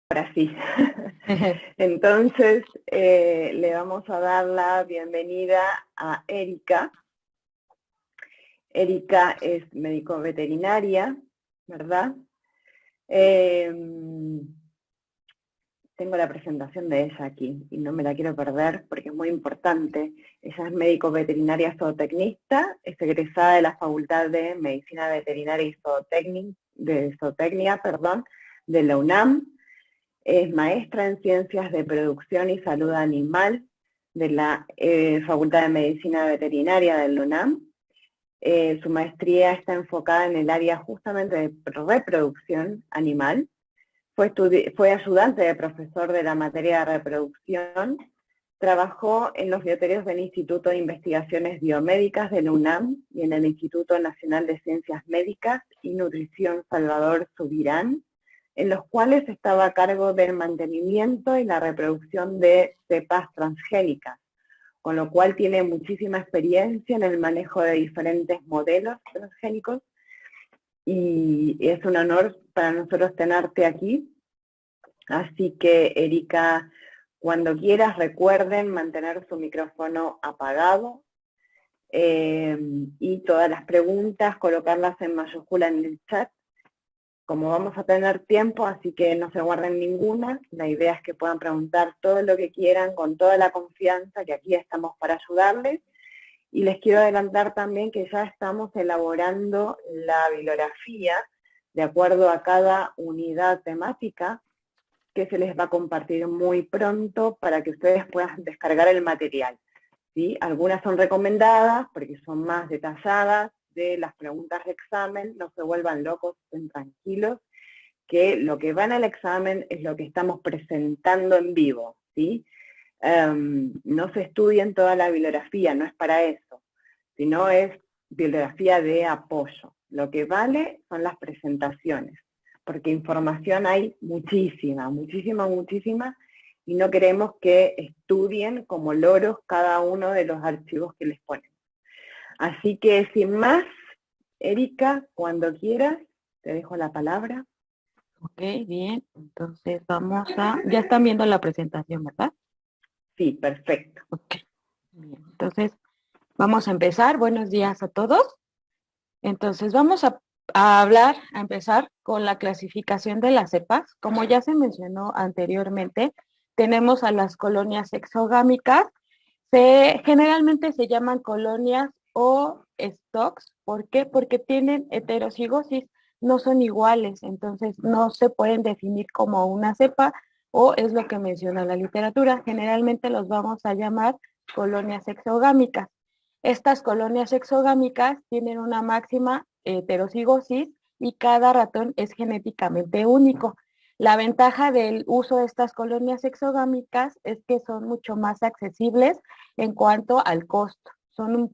Ahora sí. Entonces, le vamos a dar la bienvenida a Erika. Erika es médico veterinaria, ¿verdad? Tengo la presentación de ella aquí y no me la quiero perder porque es muy importante. Ella es médico veterinaria zootecnista, es egresada de la Facultad de Medicina Veterinaria y Zootecnia, de la UNAM. Es maestra en Ciencias de Producción y Salud Animal de la Facultad de Medicina Veterinaria del UNAM. Su maestría está enfocada en el área justamente de reproducción animal. Fue ayudante de profesor de la materia de reproducción. Trabajó en los bioterios del Instituto de Investigaciones Biomédicas del UNAM y en el Instituto Nacional de Ciencias Médicas y Nutrición Salvador Subirán, en los cuales estaba a cargo del mantenimiento y la reproducción de cepas transgénicas, con lo cual tiene muchísima experiencia en el manejo de diferentes modelos transgénicos, y es un honor para nosotros tenerte aquí. Así que, Erika, cuando quieras, recuerden mantener su micrófono apagado, y todas las preguntas colocarlas en mayúscula en el chat. Como vamos a tener tiempo, así que no se guarden ninguna, la idea es que puedan preguntar todo lo que quieran con toda la confianza, que aquí estamos para ayudarles. Y les quiero adelantar también que ya estamos elaborando la bibliografía de acuerdo a cada unidad temática, que se les va a compartir muy pronto para que ustedes puedan descargar el material, ¿sí? Algunas son recomendadas porque son más detalladas de las preguntas de examen. No se vuelvan locos, estén tranquilos, que lo que van al examen es lo que estamos presentando en vivo, ¿sí? No se estudien toda la bibliografía, no es para eso, sino es bibliografía de apoyo. Lo que vale son las presentaciones, porque información hay muchísima, y no queremos que estudien como loros cada uno de los archivos que les ponen. Así que, sin más, Erika, cuando quieras, te dejo la palabra. Ok, bien, entonces vamos a... Ya están viendo la presentación, ¿verdad? Sí, perfecto. Ok, bien, entonces vamos a empezar. Buenos días a todos. Entonces vamos a empezar con la clasificación de las cepas. Como ya se mencionó anteriormente, tenemos a las colonias exogámicas. Generalmente se llaman colonias o stocks. ¿Por qué? Porque tienen heterocigosis, no son iguales, entonces no se pueden definir como una cepa, o es lo que menciona la literatura. Generalmente los vamos a llamar colonias exogámicas. Estas colonias exogámicas tienen una máxima heterocigosis y cada ratón es genéticamente único. La ventaja del uso de estas colonias exogámicas es que son mucho más accesibles en cuanto al costo. Son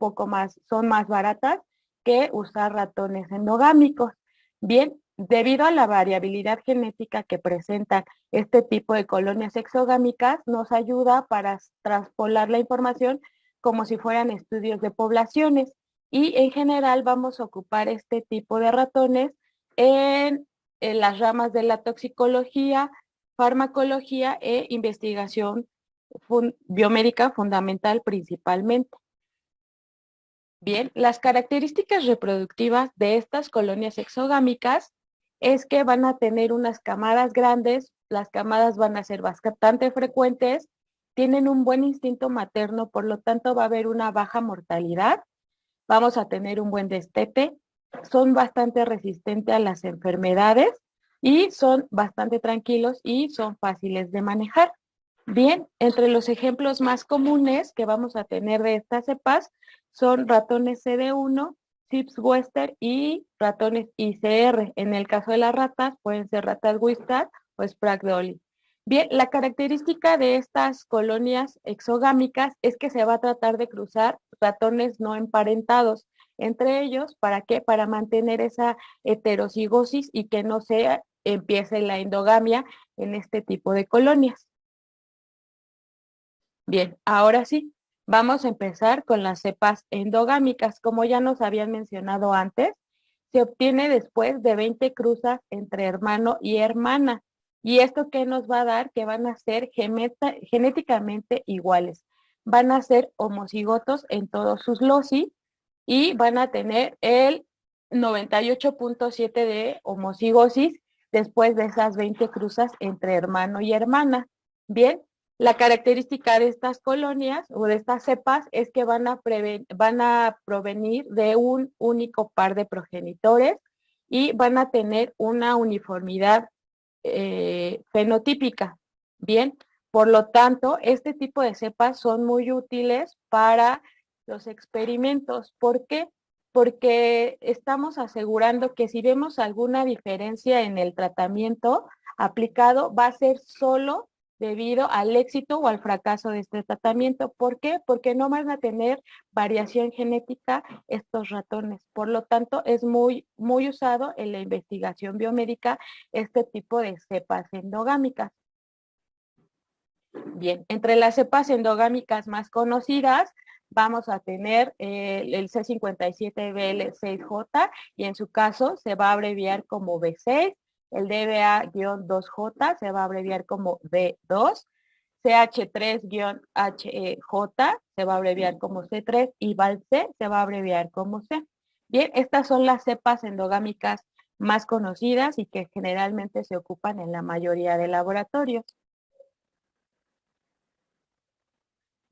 más baratas que usar ratones endogámicos. Bien, debido a la variabilidad genética que presentan este tipo de colonias exogámicas, nos ayuda para traspolar la información como si fueran estudios de poblaciones. Y en general vamos a ocupar este tipo de ratones en las ramas de la toxicología, farmacología e investigación biomédica fundamental principalmente. Bien, las características reproductivas de estas colonias exogámicas es que van a tener unas camadas grandes, las camadas van a ser bastante frecuentes, tienen un buen instinto materno, por lo tanto va a haber una baja mortalidad, vamos a tener un buen destete, son bastante resistentes a las enfermedades y son bastante tranquilos y son fáciles de manejar. Bien, entre los ejemplos más comunes que vamos a tener de estas cepas son ratones CD1, Chips Western y ratones ICR. En el caso de las ratas, pueden ser ratas Wistar o Sprague-Dawley. Bien, la característica de estas colonias exogámicas es que se va a tratar de cruzar ratones no emparentados entre ellos. ¿Para qué? Para mantener esa heterocigosis y que no se empiece la endogamia en este tipo de colonias. Bien, ahora sí, vamos a empezar con las cepas endogámicas. Como ya nos habían mencionado antes, se obtiene después de 20 cruzas entre hermano y hermana. ¿Y esto qué nos va a dar? Que van a ser genéticamente iguales. Van a ser homocigotos en todos sus loci y van a tener el 98.7 de homocigosis después de esas 20 cruzas entre hermano y hermana. Bien, la característica de estas colonias o de estas cepas es que van a provenir de un único par de progenitores y van a tener una uniformidad fenotípica. Bien, por lo tanto, este tipo de cepas son muy útiles para los experimentos. ¿Por qué? Porque estamos asegurando que si vemos alguna diferencia en el tratamiento aplicado, va a ser solo debido al éxito o al fracaso de este tratamiento. ¿Por qué? Porque no van a tener variación genética estos ratones. Por lo tanto, es muy usado en la investigación biomédica este tipo de cepas endogámicas. Bien, entre las cepas endogámicas más conocidas vamos a tener el C57BL6J y en su caso se va a abreviar como B6, el DBA-2J se va a abreviar como B2, CH3-HEJ se va a abreviar como C3 y VAL-C se va a abreviar como C. Bien, estas son las cepas endogámicas más conocidas y que generalmente se ocupan en la mayoría de laboratorios.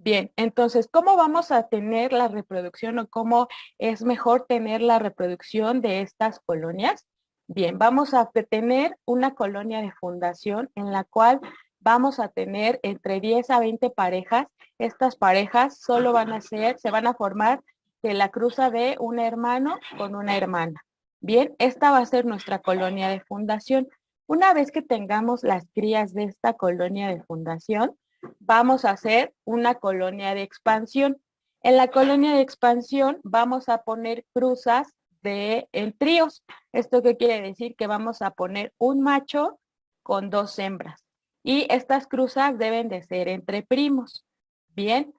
Bien, entonces, ¿cómo vamos a tener la reproducción o cómo es mejor tener la reproducción de estas colonias? Bien, vamos a tener una colonia de fundación en la cual vamos a tener entre 10 a 20 parejas. Estas parejas solo se van a formar de la cruza de un hermano con una hermana. Bien, esta va a ser nuestra colonia de fundación. Una vez que tengamos las crías de esta colonia de fundación, vamos a hacer una colonia de expansión. En la colonia de expansión vamos a poner cruzas en tríos. ¿Esto qué quiere decir? Que vamos a poner un macho con 2 hembras. Y estas cruzas deben de ser entre primos. Bien,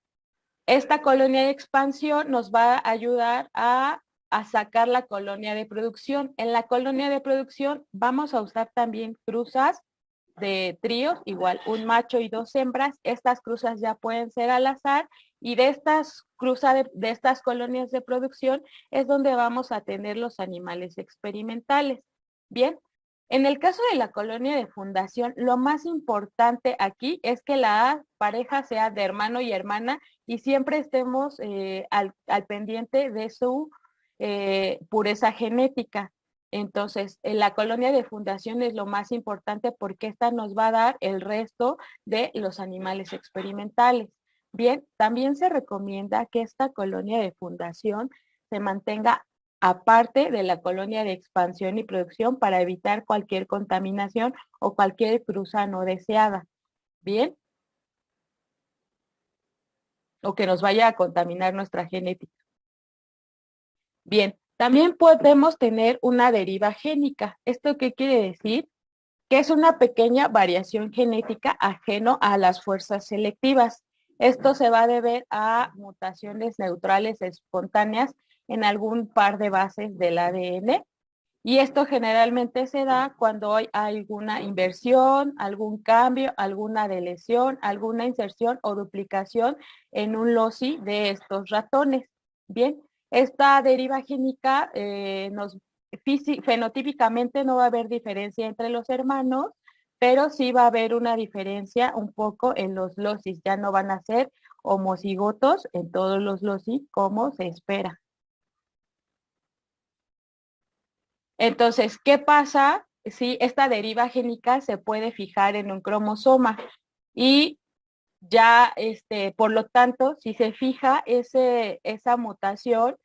esta colonia de expansión nos va a ayudar a sacar la colonia de producción. En la colonia de producción vamos a usar también cruzas de tríos, igual un macho y 2 hembras. Estas cruzas ya pueden ser al azar y de estas cruzas de estas colonias de producción es donde vamos a tener los animales experimentales. Bien, en el caso de la colonia de fundación, lo más importante aquí es que la pareja sea de hermano y hermana y siempre estemos al pendiente de su pureza genética. Entonces, la colonia de fundación es lo más importante porque esta nos va a dar el resto de los animales experimentales. Bien, también se recomienda que esta colonia de fundación se mantenga aparte de la colonia de expansión y producción para evitar cualquier contaminación o cualquier cruza no deseada. Bien, o que nos vaya a contaminar nuestra genética. Bien, también podemos tener una deriva génica. ¿Esto qué quiere decir? Que es una pequeña variación genética ajeno a las fuerzas selectivas. Esto se va a deber a mutaciones neutrales espontáneas en algún par de bases del ADN. Y esto generalmente se da cuando hay alguna inversión, algún cambio, alguna deleción, alguna inserción o duplicación en un loci de estos ratones. Bien, esta deriva génica fenotípicamente no va a haber diferencia entre los hermanos, pero sí va a haber una diferencia un poco en los locis. Ya no van a ser homocigotos en todos los loci como se espera. Entonces, ¿qué pasa si esta deriva génica se puede fijar en un cromosoma? Y ya, por lo tanto, si se fija esa mutación,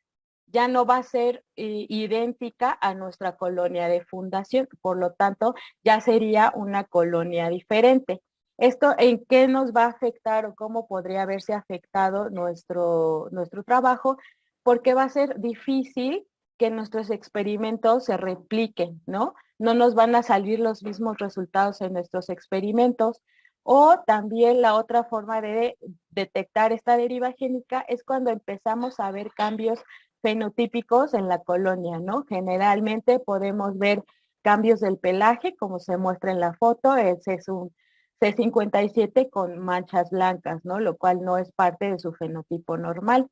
ya no va a ser idéntica a nuestra colonia de fundación, por lo tanto, ya sería una colonia diferente. ¿Esto en qué nos va a afectar o cómo podría haberse afectado nuestro trabajo? Porque va a ser difícil que nuestros experimentos se repliquen, ¿no? No nos van a salir los mismos resultados en nuestros experimentos. O también la otra forma de detectar esta deriva génica es cuando empezamos a ver cambios fenotípicos en la colonia, ¿no? Generalmente podemos ver cambios del pelaje, como se muestra en la foto. Ese es un C57 con manchas blancas, ¿no? Lo cual no es parte de su fenotipo normal.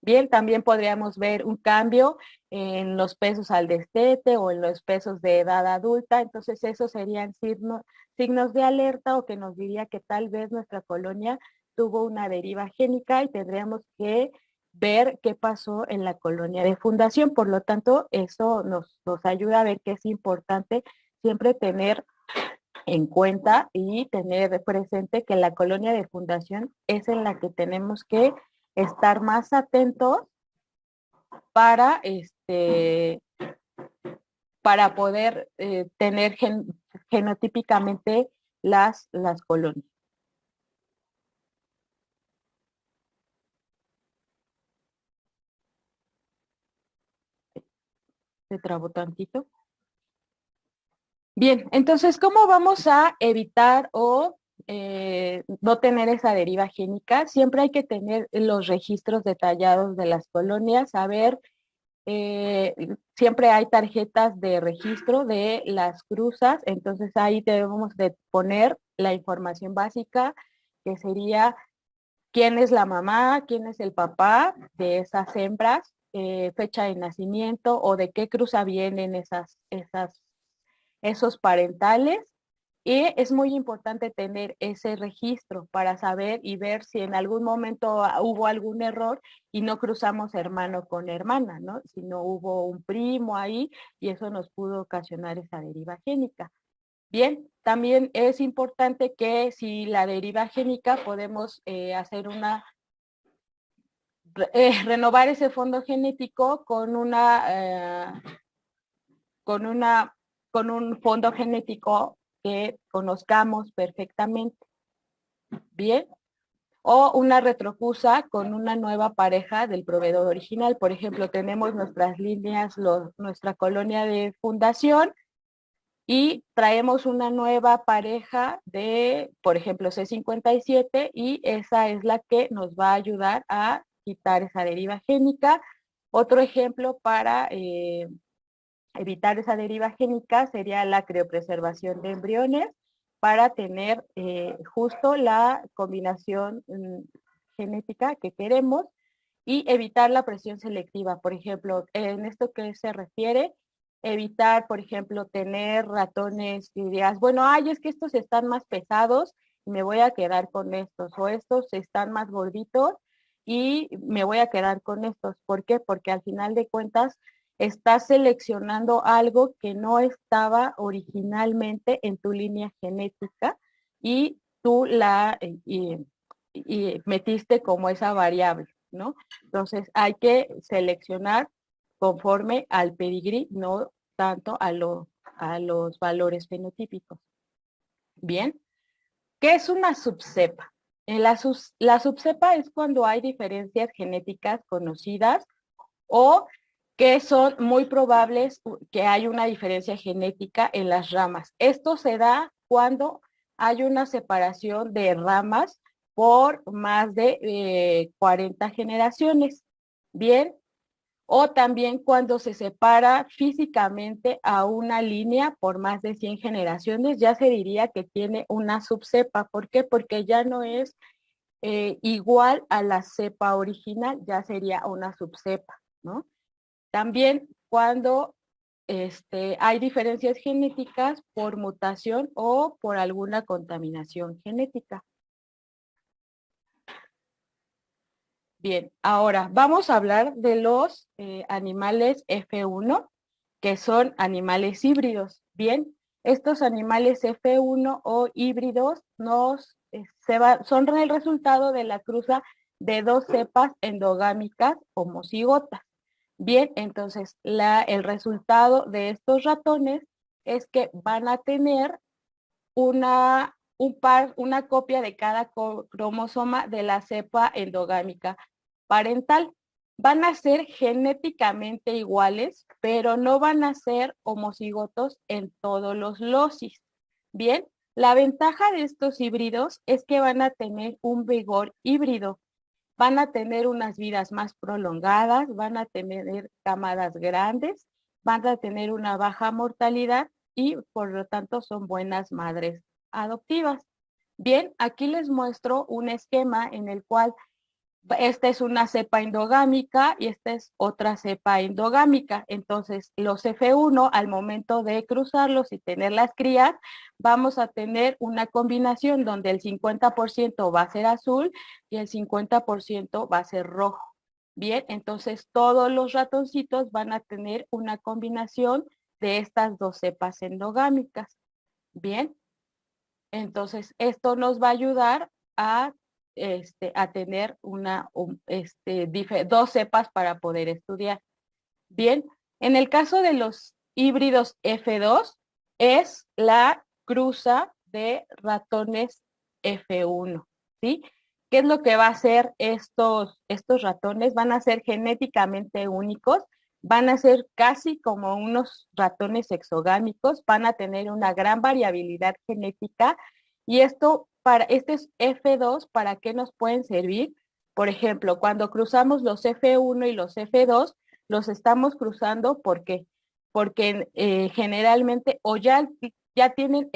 Bien, también podríamos ver un cambio en los pesos al destete o en los pesos de edad adulta. Entonces, esos serían signos de alerta o que nos diría que tal vez nuestra colonia tuvo una deriva génica y tendríamos que ver qué pasó en la colonia de fundación. Por lo tanto, eso nos ayuda a ver que es importante siempre tener en cuenta y tener presente que la colonia de fundación es en la que tenemos que estar más atentos para para poder tener genotípicamente las colonias. Se trabó tantito. Bien, entonces, ¿cómo vamos a evitar o no tener esa deriva génica? Siempre hay que tener los registros detallados de las colonias, saber, siempre hay tarjetas de registro de las cruzas, entonces ahí debemos de poner la información básica, que sería quién es la mamá, quién es el papá de esas hembras, fecha de nacimiento o de qué cruza vienen esos parentales. Y es muy importante tener ese registro para saber y ver si en algún momento hubo algún error y no cruzamos hermano con hermana, ¿no? Si no hubo un primo ahí y eso nos pudo ocasionar esa deriva génica. Bien, también es importante que si la deriva génica podemos hacer renovar ese fondo genético con con un fondo genético que conozcamos perfectamente. Bien, o una retrocusa con una nueva pareja del proveedor original. Por ejemplo, tenemos nuestras líneas, nuestra colonia de fundación y traemos una nueva pareja de, por ejemplo, C57 y esa es la que nos va a ayudar a quitar esa deriva génica. Otro ejemplo para evitar esa deriva génica sería la criopreservación de embriones para tener justo la combinación genética que queremos y evitar la presión selectiva. Por ejemplo, en esto que se refiere, evitar, por ejemplo, tener ratones y digas, bueno, ay, es que estos están más pesados y me voy a quedar con estos, o estos están más gorditos y me voy a quedar con estos. ¿Por qué? Porque al final de cuentas estás seleccionando algo que no estaba originalmente en tu línea genética y tú y metiste como esa variable, ¿no? Entonces hay que seleccionar conforme al pedigrí, no tanto a los valores fenotípicos. Bien, ¿qué es una subcepa? La subcepa es cuando hay diferencias genéticas conocidas o que son muy probables que hay una diferencia genética en las ramas. Esto se da cuando hay una separación de ramas por más de 40 generaciones. Bien, o también cuando se separa físicamente a una línea por más de 100 generaciones, ya se diría que tiene una subcepa. ¿Por qué? Porque ya no es igual a la cepa original, ya sería una subcepa, ¿no? También cuando hay diferencias genéticas por mutación o por alguna contaminación genética. Bien, ahora vamos a hablar de los animales F1, que son animales híbridos. Bien, estos animales F1 o híbridos son el resultado de la cruza de dos cepas endogámicas homocigotas. Bien, entonces el resultado de estos ratones es que van a tener una copia de cada cromosoma de la cepa endogámica parental. Van a ser genéticamente iguales, pero no van a ser homocigotos en todos los locis. Bien, la ventaja de estos híbridos es que van a tener un vigor híbrido, van a tener unas vidas más prolongadas, van a tener camadas grandes, van a tener una baja mortalidad y por lo tanto son buenas madres adoptivas. Bien, aquí les muestro un esquema en el cual esta es una cepa endogámica y esta es otra cepa endogámica. Entonces, los F1, al momento de cruzarlos y tener las crías, vamos a tener una combinación donde el 50% va a ser azul y el 50% va a ser rojo. Bien, entonces todos los ratoncitos van a tener una combinación de estas dos cepas endogámicas. Bien, entonces esto nos va a ayudar a tener dos cepas para poder estudiar. Bien, en el caso de los híbridos F2, es la cruza de ratones F1, ¿sí? ¿Qué es lo que va a hacer estos ratones? Van a ser genéticamente únicos, van a ser casi como unos ratones exogámicos, van a tener una gran variabilidad genética y estos F2, ¿para qué nos pueden servir? Por ejemplo, cuando cruzamos los F1 y los F2, los estamos cruzando porque generalmente o ya tienen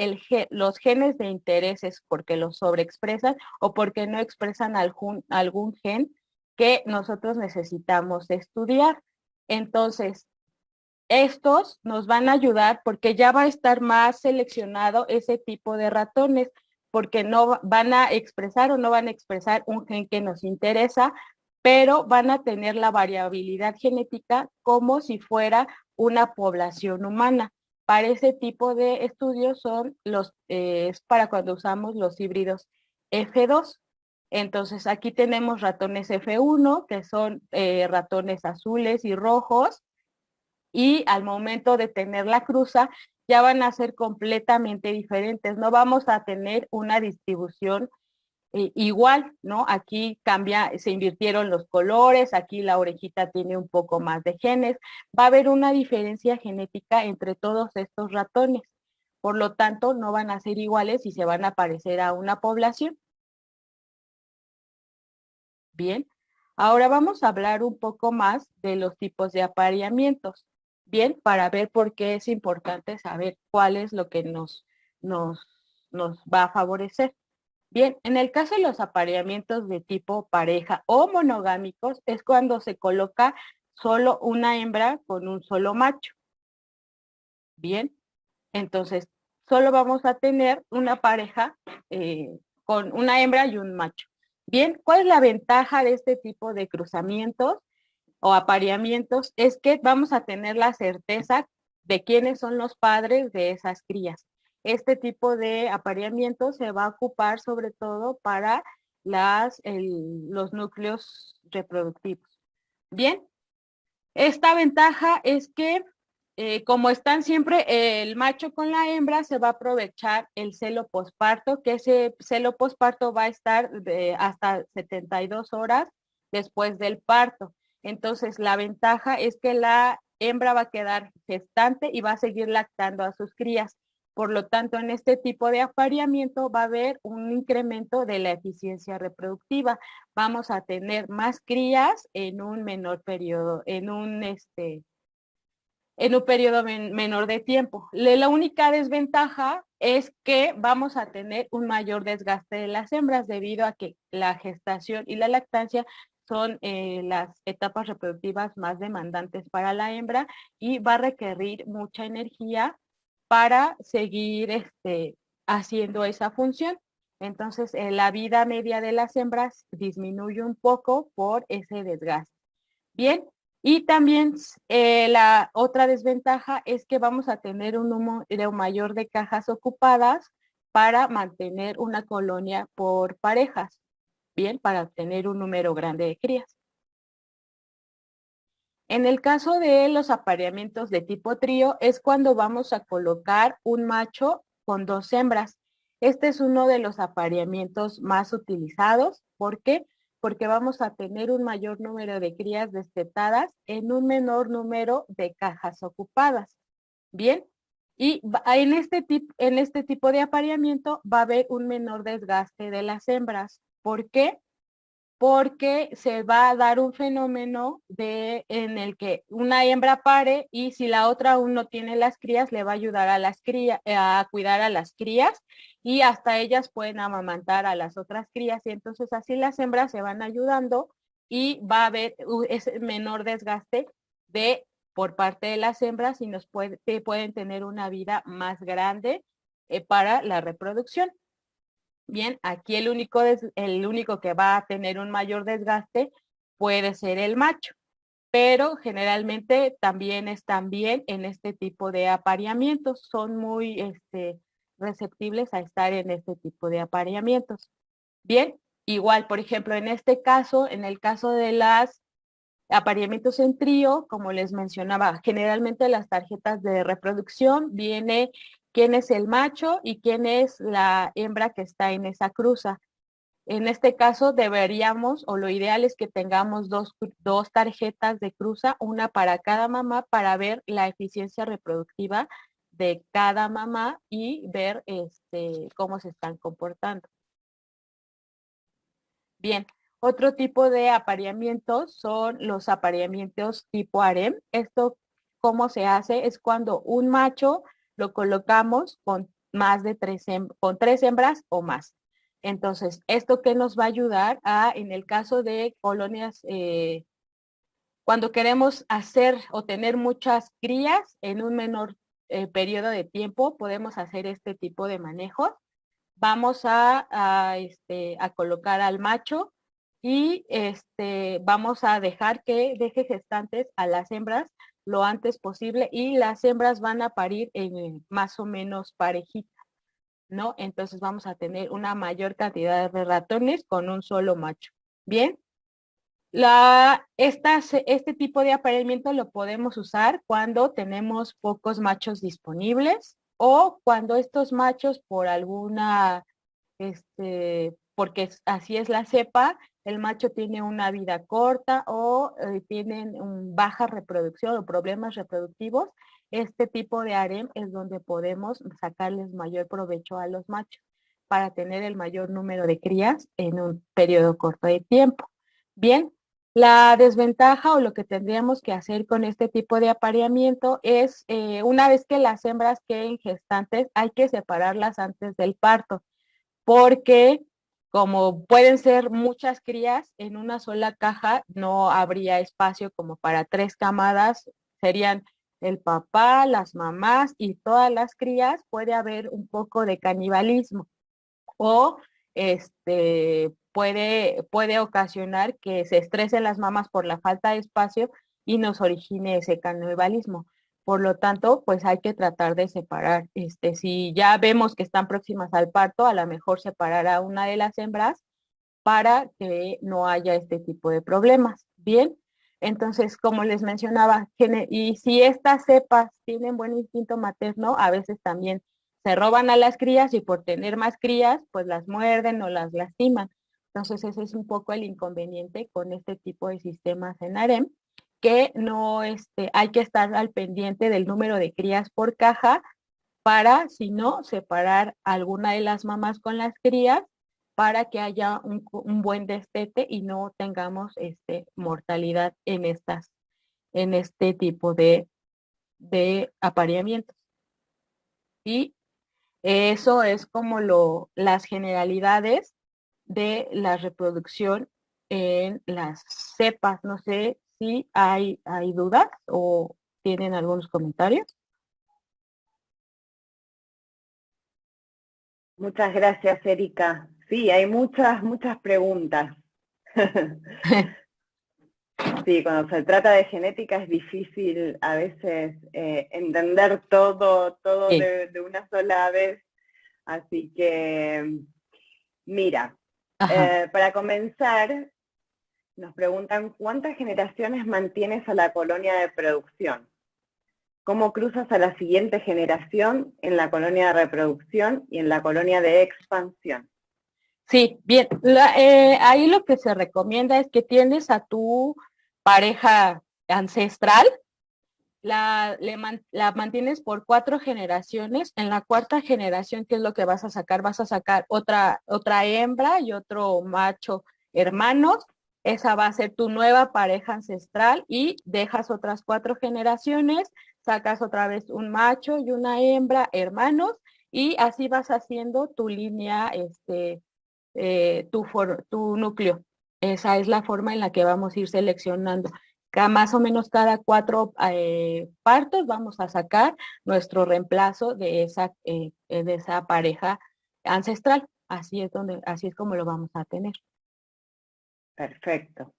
los genes de intereses porque los sobreexpresan o porque no expresan algún gen que nosotros necesitamos estudiar. Entonces, estos nos van a ayudar porque ya va a estar más seleccionado ese tipo de ratones, porque no van a expresar o no van a expresar un gen que nos interesa, pero van a tener la variabilidad genética como si fuera una población humana. Para ese tipo de estudios es para cuando usamos los híbridos F2. Entonces aquí tenemos ratones F1, que son ratones azules y rojos, y al momento de tener la cruza ya van a ser completamente diferentes. No vamos a tener una distribución igual, ¿no? Aquí se invirtieron los colores, aquí la orejita tiene un poco más de genes. Va a haber una diferencia genética entre todos estos ratones. Por lo tanto, no van a ser iguales y se van a parecer a una población. Bien, ahora vamos a hablar un poco más de los tipos de apareamientos. Bien, para ver por qué es importante saber cuál es lo que nos va a favorecer. Bien, en el caso de los apareamientos de tipo pareja o monogámicos es cuando se coloca solo una hembra con un solo macho. Bien, entonces solo vamos a tener una pareja con una hembra y un macho. Bien, ¿cuál es la ventaja de este tipo de cruzamientos o apareamientos? Es que vamos a tener la certeza de quiénes son los padres de esas crías. Este tipo de apareamiento se va a ocupar sobre todo para los núcleos reproductivos. Bien, esta ventaja es que como están siempre el macho con la hembra, se va a aprovechar el celo posparto, que ese celo posparto va a estar hasta 72 horas después del parto. Entonces, la ventaja es que la hembra va a quedar gestante y va a seguir lactando a sus crías. Por lo tanto, en este tipo de apareamiento va a haber un incremento de la eficiencia reproductiva. Vamos a tener más crías en un menor periodo, en un periodo menor de tiempo. La única desventaja es que vamos a tener un mayor desgaste de las hembras debido a que la gestación y la lactancia son las etapas reproductivas más demandantes para la hembra y va a requerir mucha energía para seguir haciendo esa función. Entonces, la vida media de las hembras disminuye un poco por ese desgaste. Bien, y también la otra desventaja es que vamos a tener un número mayor de cajas ocupadas para mantener una colonia por parejas. Bien, para tener un número grande de crías. En el caso de los apareamientos de tipo trío es cuando vamos a colocar un macho con dos hembras. Este es uno de los apareamientos más utilizados. ¿Por qué? Porque vamos a tener un mayor número de crías destetadas en un menor número de cajas ocupadas. Bien, y en este tipo de apareamiento va a haber un menor desgaste de las hembras. ¿Por qué? porque se va a dar un fenómeno en el que una hembra pare y si la otra aún no tiene las crías, le va a ayudar a las crías, a cuidar a las crías y hasta ellas pueden amamantar a las otras crías y entonces así las hembras se van ayudando y va a haber ese menor desgaste por parte de las hembras y pueden tener una vida más grande para la reproducción. Bien, aquí el único que va a tener un mayor desgaste puede ser el macho, pero generalmente también están bien en este tipo de apareamientos, son muy receptibles a estar en este tipo de apareamientos. Bien, igual, por ejemplo, en este caso, en el caso de las apareamientos en trío, como les mencionaba, generalmente las tarjetas de reproducción viene quién es el macho y quién es la hembra que está en esa cruza. En este caso deberíamos, o lo ideal es que tengamos dos tarjetas de cruza, una para cada mamá, para ver la eficiencia reproductiva de cada mamá y ver cómo se están comportando. Bien, otro tipo de apareamientos son los apareamientos tipo harem. Esto, ¿cómo se hace? Es cuando un macho lo colocamos con más de con 3 hembras o más. Entonces, ¿esto qué nos va a ayudar en el caso de colonias, cuando queremos hacer o tener muchas crías en un menor periodo de tiempo, podemos hacer este tipo de manejo. Vamos a colocar al macho y vamos a dejar que deje gestantes a las hembras lo antes posible y las hembras van a parir en más o menos parejita, ¿no? Entonces vamos a tener una mayor cantidad de ratones con un solo macho. Bien, este tipo de apareamiento lo podemos usar cuando tenemos pocos machos disponibles o cuando estos machos por alguna, porque así es la cepa, el macho tiene una vida corta o tienen baja reproducción o problemas reproductivos, este tipo de harem es donde podemos sacarles mayor provecho a los machos para tener el mayor número de crías en un periodo corto de tiempo. Bien, la desventaja o lo que tendríamos que hacer con este tipo de apareamiento es, una vez que las hembras queden gestantes, hay que separarlas antes del parto, porque como pueden ser muchas crías en una sola caja, no habría espacio como para 3 camadas, serían el papá, las mamás y todas las crías, puede haber un poco de canibalismo o puede ocasionar que se estresen las mamás por la falta de espacio y nos origine ese canibalismo. Por lo tanto, pues hay que tratar de separar. Si ya vemos que están próximas al parto, a lo mejor separar a una de las hembras para que no haya este tipo de problemas. Bien, entonces, como les mencionaba, y si estas cepas tienen buen instinto materno, a veces también se roban a las crías y por tener más crías, pues las muerden o las lastiman. Entonces, ese es un poco el inconveniente con este tipo de sistemas en harem, que no hay que estar al pendiente del número de crías por caja para, si no, separar alguna de las mamás con las crías para que haya un buen destete y no tengamos mortalidad en este tipo de apareamientos. Y eso es como las generalidades de la reproducción en las cepas. No sé si hay dudas o tienen algunos comentarios. Muchas gracias, Erika. Sí, hay muchas preguntas. Sí, cuando se trata de genética es difícil a veces entender todo Sí. de una sola vez. Así que, mira, Ajá. para comenzar, nos preguntan ¿cuántas generaciones mantienes a la colonia de producción? ¿Cómo cruzas a la siguiente generación en la colonia de reproducción y en la colonia de expansión? Sí, bien. Ahí lo que se recomienda es que tienes a tu pareja ancestral, la mantienes por 4 generaciones. En la cuarta generación, ¿qué es lo que vas a sacar? Vas a sacar otra hembra y otro macho hermanos, esa va a ser tu nueva pareja ancestral y dejas otras 4 generaciones, sacas otra vez un macho y una hembra, hermanos, y así vas haciendo tu línea, tu núcleo. Esa es la forma en la que vamos a ir seleccionando. Más o menos cada 4 partos vamos a sacar nuestro reemplazo de esa pareja ancestral. Así es como lo vamos a tener. Perfecto.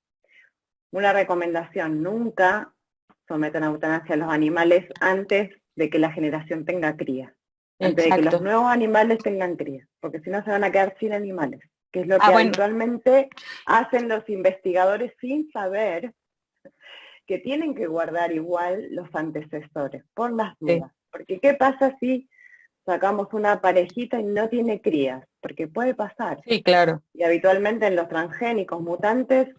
Una recomendación, nunca sometan a eutanasia a los animales antes de que la generación tenga cría. Antes de que los nuevos animales tengan cría, porque si no se van a quedar sin animales, que es lo que habitualmente hacen los investigadores sin saber que tienen que guardar igual los antecesores, por las dudas. Sí. Porque ¿qué pasa si sacamos una parejita y no tiene crías? Porque puede pasar. Sí, claro. Y habitualmente en los transgénicos mutantes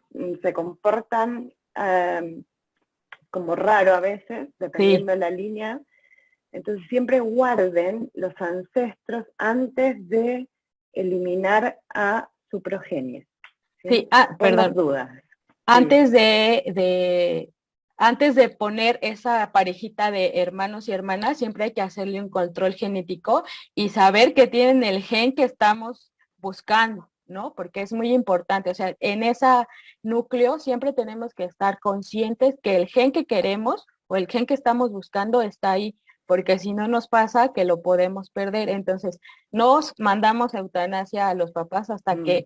se comportan como raro a veces, dependiendo de la línea. Entonces siempre guarden los ancestros antes de eliminar a su progenie. Sí, por las dudas. Antes antes de poner esa parejita de hermanos y hermanas, siempre hay que hacerle un control genético y saber que tienen el gen que estamos buscando, ¿no? Porque es muy importante. O sea, en ese núcleo siempre tenemos que estar conscientes que el gen que queremos o el gen que estamos buscando está ahí, porque si no nos pasa que lo podemos perder. Entonces, nos mandamos eutanasia a los papás hasta que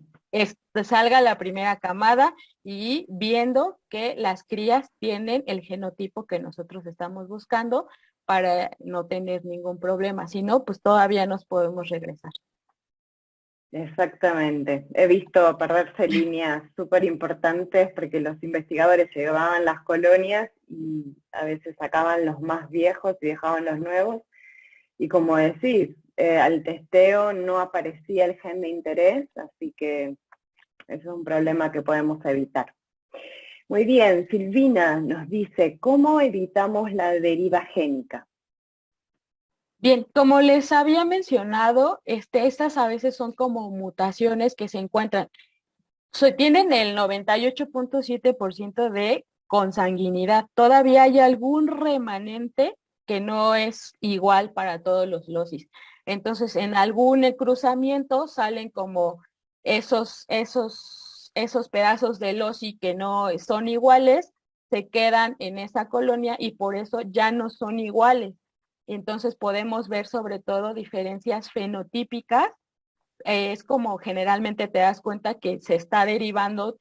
salga la primera camada y viendo que las crías tienen el genotipo que nosotros estamos buscando para no tener ningún problema. Si no, pues todavía nos podemos regresar. Exactamente. He visto perderse líneas súper importantes porque los investigadores llevaban las colonias y a veces sacaban los más viejos y dejaban los nuevos. Y como decís, al testeo no aparecía el gen de interés, así que eso es un problema que podemos evitar. Muy bien, Silvina nos dice, ¿cómo evitamos la deriva génica? Bien, como les había mencionado, estas a veces son como mutaciones que se encuentran. Tienen el 98.7% de consanguinidad. Todavía hay algún remanente que no es igual para todos los losis. Entonces, en algún cruzamiento salen como esos pedazos de losi que no son iguales, se quedan en esa colonia y por eso ya no son iguales. Entonces podemos ver sobre todo diferencias fenotípicas. Es como generalmente te das cuenta que se está derivando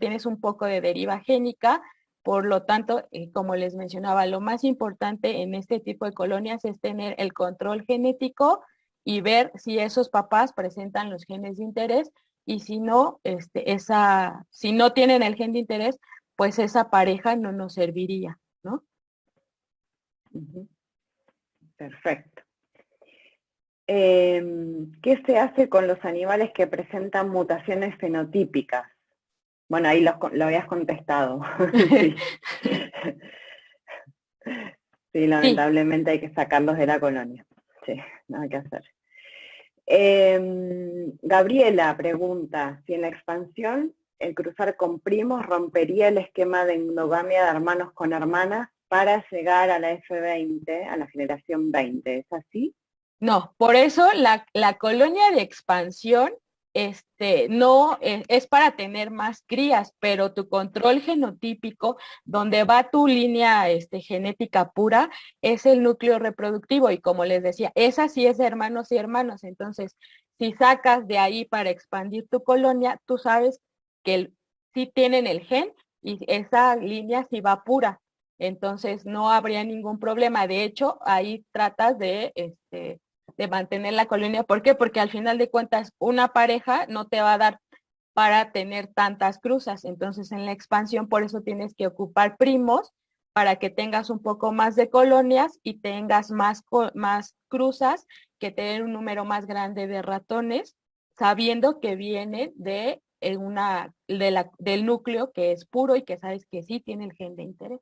tienes un poco de deriva génica, por lo tanto, como les mencionaba, lo más importante en este tipo de colonias es tener el control genético y ver si esos papás presentan los genes de interés y si no, si no tienen el gen de interés, pues esa pareja no nos serviría, ¿no? Perfecto. ¿Qué se hace con los animales que presentan mutaciones fenotípicas? Bueno, ahí lo habías contestado. Sí. Sí, lamentablemente hay que sacarlos de la colonia. Sí, nada que hacer. Gabriela pregunta, si en la expansión el cruzar con primos rompería el esquema de endogamia de hermanos con hermanas para llegar a la F20, a la generación 20, ¿es así? No, por eso la colonia de expansión no es para tener más crías, pero tu control genotípico, donde va tu línea genética pura, es el núcleo reproductivo. Y como les decía, esa sí es de hermanos y hermanas. Entonces, si sacas de ahí para expandir tu colonia, tú sabes que sí tienen el gen y esa línea sí va pura. Entonces, no habría ningún problema. De hecho, ahí tratas de mantener la colonia. ¿Por qué? Porque al final de cuentas una pareja no te va a dar para tener tantas cruzas. Entonces en la expansión por eso tienes que ocupar primos para que tengas un poco más de colonias y tengas más cruzas que tener un número más grande de ratones, sabiendo que vienen del núcleo que es puro y que sabes que sí tiene el gen de interés.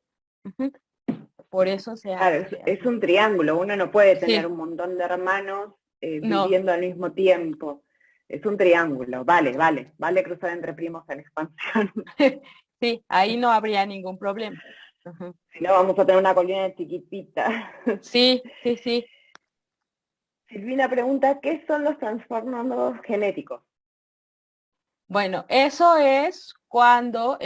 Por eso se hace. Claro, es un triángulo, uno no puede tener un montón de hermanos viviendo al mismo tiempo. Es un triángulo, vale cruzar entre primos en expansión. Sí, ahí no habría ningún problema. Ujú. Si no, vamos a tener una colina chiquitita. Sí, sí, sí. Silvina pregunta, ¿qué son los transformados genéticos? Bueno, eso es cuando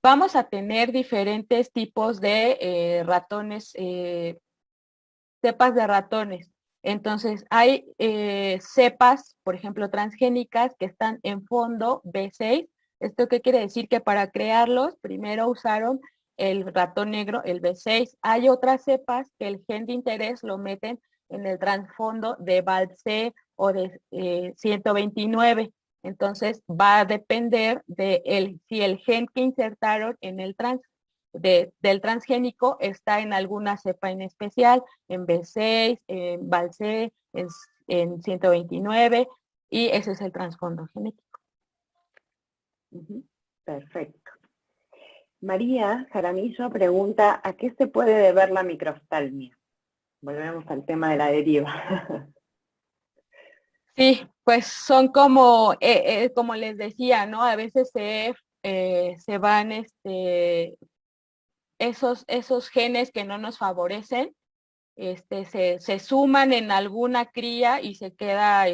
vamos a tener diferentes tipos de ratones, cepas de ratones. Entonces, hay cepas, por ejemplo, transgénicas que están en fondo B6. ¿Esto qué quiere decir? Que para crearlos, primero usaron el ratón negro, el B6. Hay otras cepas que el gen de interés lo meten en el trasfondo de VALC o de 129. Entonces, va a depender de si el gen que insertaron en el del transgénico está en alguna cepa en especial, en B6, en VALC, en 129, y ese es el trasfondo genético. Perfecto. María Jaramillo pregunta, ¿a qué se puede deber la microftalmia? Volvemos al tema de la deriva. Sí, pues son como les decía, ¿no? A veces se van esos genes que no nos favorecen, se suman en alguna cría y se queda,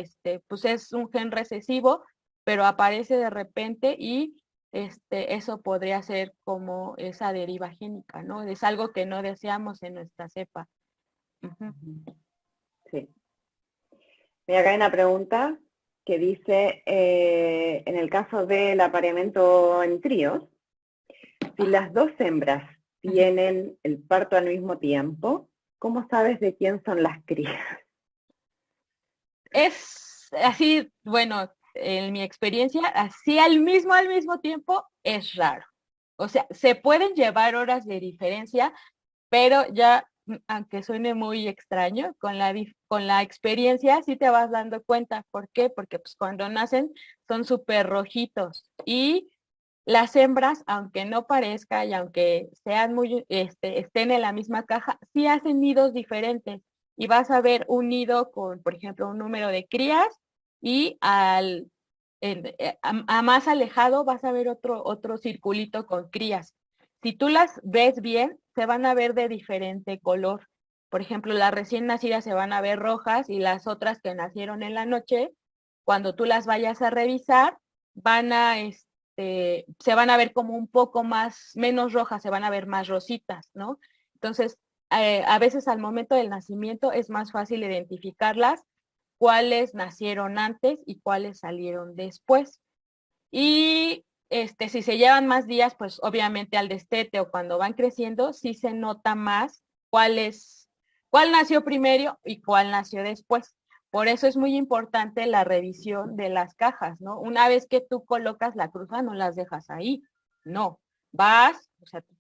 pues es un gen recesivo, pero aparece de repente y eso podría ser como esa deriva génica, ¿no? Es algo que no deseamos en nuestra cepa. Uh-huh. Sí. Mira, acá hay una pregunta que dice, en el caso del apareamiento en tríos, si las dos hembras tienen el parto al mismo tiempo, ¿cómo sabes de quién son las crías? Es así, bueno, en mi experiencia, así al mismo tiempo es raro. O sea, se pueden llevar horas de diferencia, pero ya, aunque suene muy extraño, con la experiencia sí te vas dando cuenta. ¿Por qué? Porque pues cuando nacen son súper rojitos y las hembras, aunque no parezca y aunque sean estén en la misma caja, sí hacen nidos diferentes y vas a ver un nido con, por ejemplo, un número de crías y a más alejado vas a ver otro circulito con crías. Si tú las ves bien, se van a ver de diferente color. Por ejemplo, las recién nacidas se van a ver rojas y las otras que nacieron en la noche, cuando tú las vayas a revisar, se van a ver como un poco menos rojas, se van a ver más rositas, ¿no? Entonces, a veces al momento del nacimiento es más fácil identificarlas, cuáles nacieron antes y cuáles salieron después. Y si se llevan más días, pues obviamente al destete o cuando van creciendo, sí se nota más cuál nació primero y cuál nació después. Por eso es muy importante la revisión de las cajas, ¿no? Una vez que tú colocas la cruza, no las dejas ahí, no. O sea, tú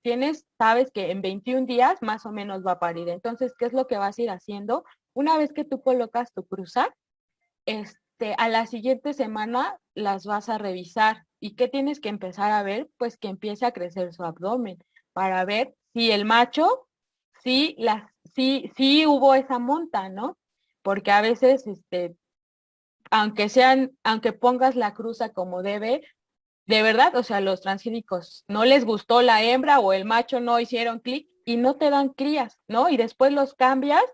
sabes que en 21 días más o menos va a parir. Entonces, ¿qué es lo que vas a ir haciendo? Una vez que tú colocas tu cruza, a la siguiente semana las vas a revisar. ¿Y qué tienes que empezar a ver? Pues que empiece a crecer su abdomen para ver si el macho, sí hubo esa monta, ¿no? Porque a veces, aunque pongas la cruza como debe, de verdad, o sea, los transgénicos no les gustó la hembra o el macho no hicieron clic y no te dan crías, ¿no? Y después los cambias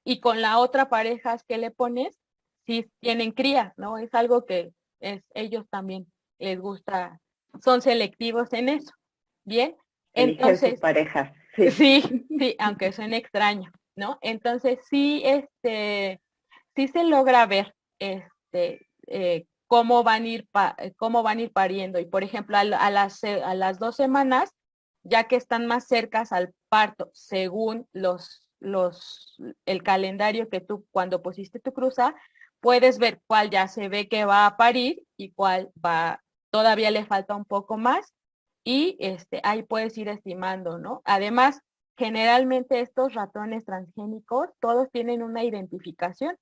y con la otra pareja que le pones, sí tienen crías, ¿no? Es algo que ellos también les gusta, son selectivos en eso. Bien, Eligen sus entonces, parejas, sí. sí, aunque suene extraño, ¿no? Entonces, sí se logra ver, cómo van a ir pariendo. Y por ejemplo, a las 2 semanas, ya que están más cercas al parto, según el calendario que tú cuando pusiste tu cruza, puedes ver cuál ya se ve que va a parir y cuál todavía le falta un poco más. Y ahí puedes ir estimando, ¿no? Además, generalmente estos ratones transgénicos, todos tienen una identificación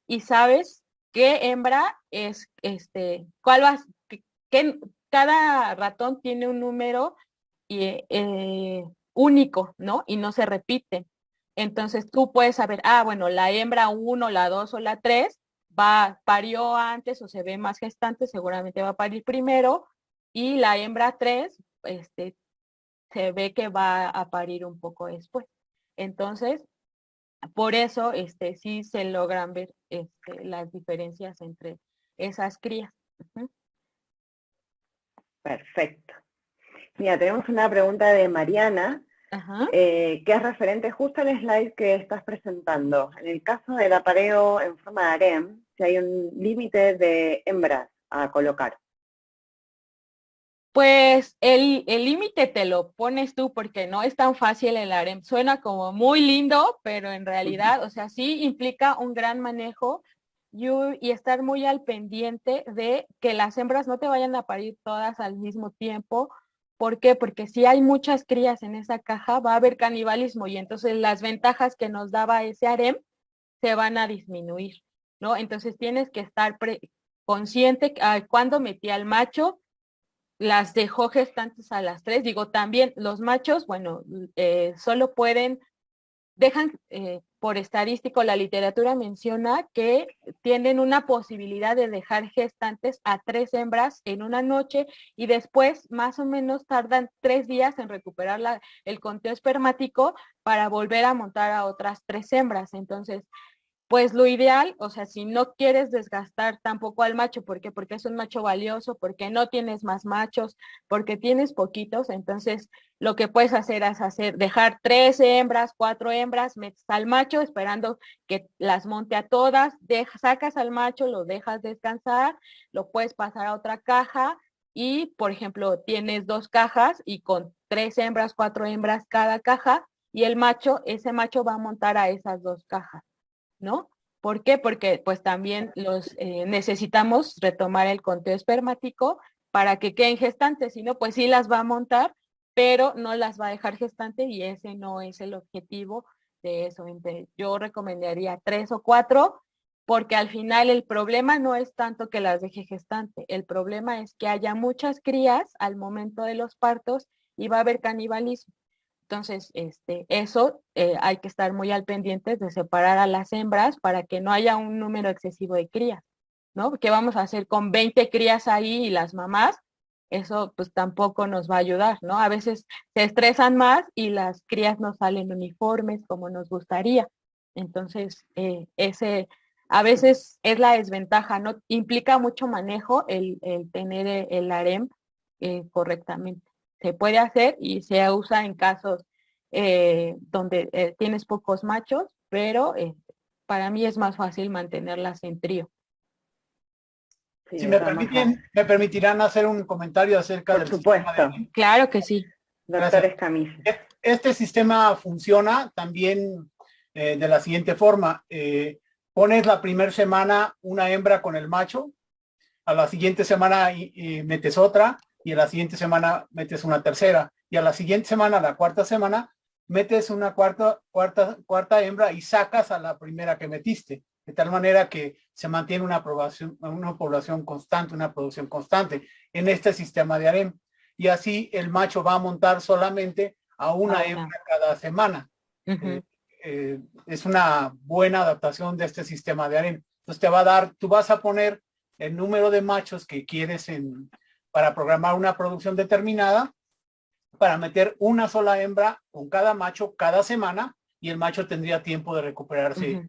y sabes qué hembra es, cada ratón tiene un número único, ¿no? Y no se repite. Entonces tú puedes saber, bueno, la hembra 1, la 2 o la 3 parió antes o se ve más gestante, seguramente va a parir primero, y la hembra 3, se ve que va a parir un poco después. Entonces, por eso sí se logran ver las diferencias entre esas crías. Perfecto. Mira, tenemos una pregunta de Mariana, que es referente justo al slide que estás presentando. En el caso del apareo en forma de harem, si hay un límite de hembras a colocar. Pues el límite te lo pones tú porque no es tan fácil el harem. Suena como muy lindo, pero en realidad, o sea, sí implica un gran manejo y estar muy al pendiente de que las hembras no te vayan a parir todas al mismo tiempo. ¿Por qué? Porque si hay muchas crías en esa caja, va a haber canibalismo y entonces las ventajas que nos daba ese harem se van a disminuir, ¿no? Entonces tienes que estar consciente cuando metí al macho, las dejó gestantes a las 3. Digo, también los machos, bueno, solo dejan, por estadístico, la literatura menciona que tienen una posibilidad de dejar gestantes a 3 hembras en una noche y después más o menos tardan 3 días en recuperar el conteo espermático para volver a montar a otras 3 hembras. Entonces, pues lo ideal, o sea, si no quieres desgastar tampoco al macho, ¿por qué? Porque es un macho valioso, porque no tienes más machos, porque tienes poquitos, entonces lo que puedes hacer es dejar 13 hembras, 4 hembras, metes al macho esperando que las monte a todas, sacas al macho, lo dejas descansar, lo puedes pasar a otra caja y, por ejemplo, tienes 2 cajas y con 3 hembras, 4 hembras cada caja y ese macho va a montar a esas 2 cajas. ¿No? ¿Por qué? Porque pues también necesitamos retomar el conteo espermático para que queden gestantes, si no, pues sí las va a montar, pero no las va a dejar gestante y ese no es el objetivo de eso. Entonces, yo recomendaría 3 o 4, porque al final el problema no es tanto que las deje gestante, el problema es que haya muchas crías al momento de los partos y va a haber canibalismo. Entonces, eso hay que estar muy al pendiente de separar a las hembras para que no haya un número excesivo de crías, ¿no? ¿Qué vamos a hacer con 20 crías ahí y las mamás? Eso pues tampoco nos va a ayudar, ¿no? A veces se estresan más y las crías no salen uniformes como nos gustaría. Entonces, a veces es la desventaja, ¿no? Implica mucho manejo el tener el harem correctamente. Se puede hacer y se usa en casos donde tienes pocos machos, pero para mí es más fácil mantenerlas en trío. Sí, si me permiten, me permitirán hacer un comentario acerca por del supuesto. sistema de harem. Claro que sí. Doctor Escamilla. Este sistema funciona también de la siguiente forma. Pones la primera semana una hembra con el macho, a la siguiente semana metes otra y a la siguiente semana metes una tercera y a la siguiente semana, la cuarta semana, metes una cuarta hembra y sacas a la primera que metiste, de tal manera que se mantiene una población constante, una producción constante en este sistema de harem. Y así el macho va a montar solamente a una hembra cada semana. Es una buena adaptación de este sistema de harem. Entonces te va a dar, tú vas a poner el número de machos que quieres para programar una producción determinada, para meter una sola hembra con cada macho cada semana y el macho tendría tiempo de recuperarse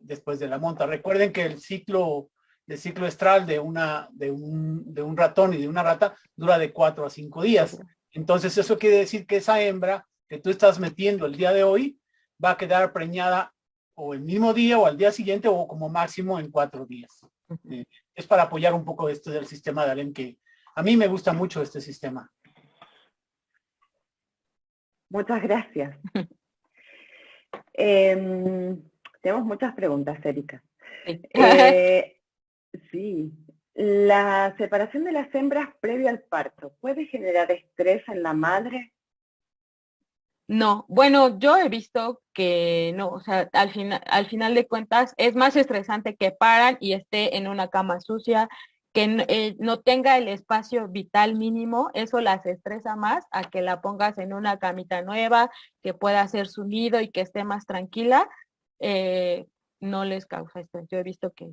después de la monta. Recuerden que el ciclo estral de un ratón y de una rata dura de 4 a 5 días. Entonces eso quiere decir que esa hembra que tú estás metiendo el día de hoy va a quedar preñada o el mismo día o al día siguiente o como máximo en 4 días. Es para apoyar un poco esto del sistema de harem, que a mí me gusta mucho este sistema. Muchas gracias. Tenemos muchas preguntas, Erika. Sí. ¿La separación de las hembras previo al parto puede generar estrés en la madre? No, bueno, yo he visto que no, o sea, al final de cuentas es más estresante que paran y esté en una cama sucia, que no tenga el espacio vital mínimo, eso las estresa más a que la pongas en una camita nueva, que pueda hacer su nido y que esté más tranquila. no les causa estrés. Yo he visto que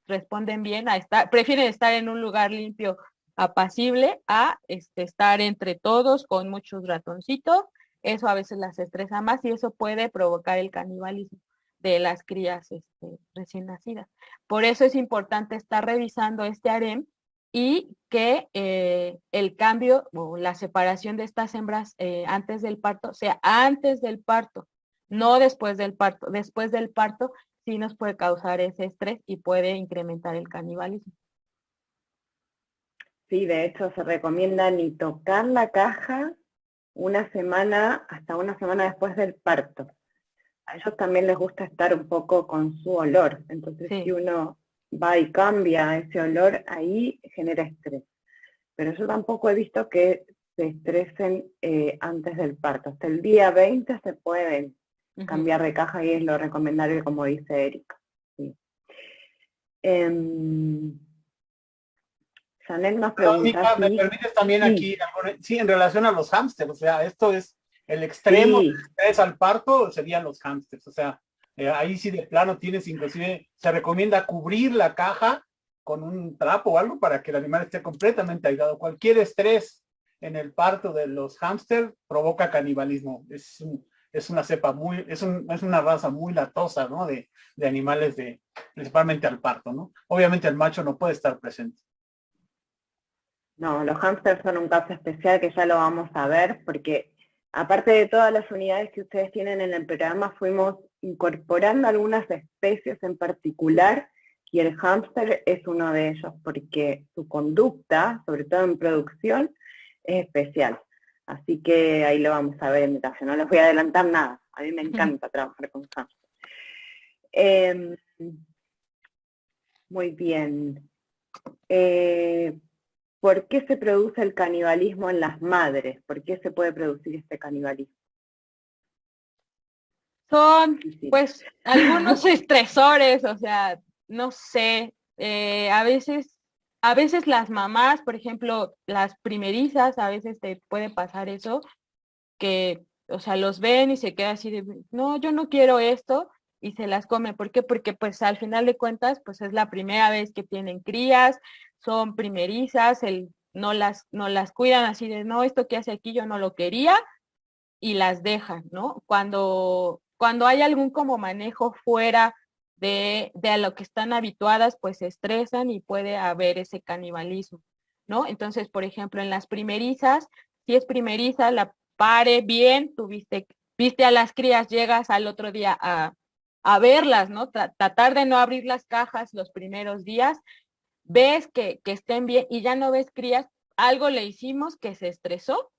responden bien a estar, prefieren estar en un lugar limpio, apacible, a estar entre todos con muchos ratoncitos. Eso a veces las estresa más y eso puede provocar el canibalismo de las crías recién nacidas. Por eso es importante estar revisando este harem y que el cambio o la separación de estas hembras antes del parto sea antes del parto, no después del parto. Después del parto sí nos puede causar ese estrés y puede incrementar el canibalismo. Sí, de hecho se recomienda ni tocar la caja hasta una semana después del parto. A ellos también les gusta estar un poco con su olor, entonces Sí. si uno va y cambia ese olor, ahí genera estrés. Pero yo tampoco he visto que se estresen antes del parto. Hasta el día 20 se pueden cambiar de caja y es lo recomendable, como dice Erika. Sí. Janet nos pregunta ¿me permites también sí. aquí? Sí, en relación a los hámsters, o sea, esto es el extremo Sí. de estrés al parto, serían los hámsters, o sea, ahí sí de plano tienes, inclusive, se recomienda cubrir la caja con un trapo o algo para que el animal esté completamente aislado. Cualquier estrés en el parto de los hámsters provoca canibalismo. Es una cepa es una raza muy latosa, ¿no? De animales principalmente al parto, ¿no? Obviamente el macho no puede estar presente. No, los hámsters son un caso especial que ya lo vamos a ver, porque aparte de todas las unidades que ustedes tienen en el programa, fuimos incorporando algunas especies en particular, y el hámster es uno de ellos, porque su conducta, sobre todo en producción, es especial. Así que ahí lo vamos a ver en detalle. No les voy a adelantar nada. A mí me encanta trabajar con hámster. Muy bien. ¿Por qué se produce el canibalismo en las madres? ¿Por qué se puede producir este canibalismo? Son, pues, algunos estresores, o sea, no sé, a veces las mamás, por ejemplo, las primerizas, a veces te puede pasar eso, que, o sea, los ven y se queda así de, no, yo no quiero esto, y se las come. ¿Por qué? Porque pues al final de cuentas, pues es la primera vez que tienen crías, son primerizas, no las cuidan así de, no, esto que hace aquí yo no lo quería, y las dejan, ¿no? Cuando hay algún como manejo fuera de a lo que están habituadas, pues se estresan y puede haber ese canibalismo, ¿no? Entonces, por ejemplo, en las primerizas, si es primeriza, la pare bien, viste a las crías, llegas al otro día a verlas, ¿no? Tratar de no abrir las cajas los primeros días, ves que estén bien y ya no ves crías, algo le hicimos que se estresó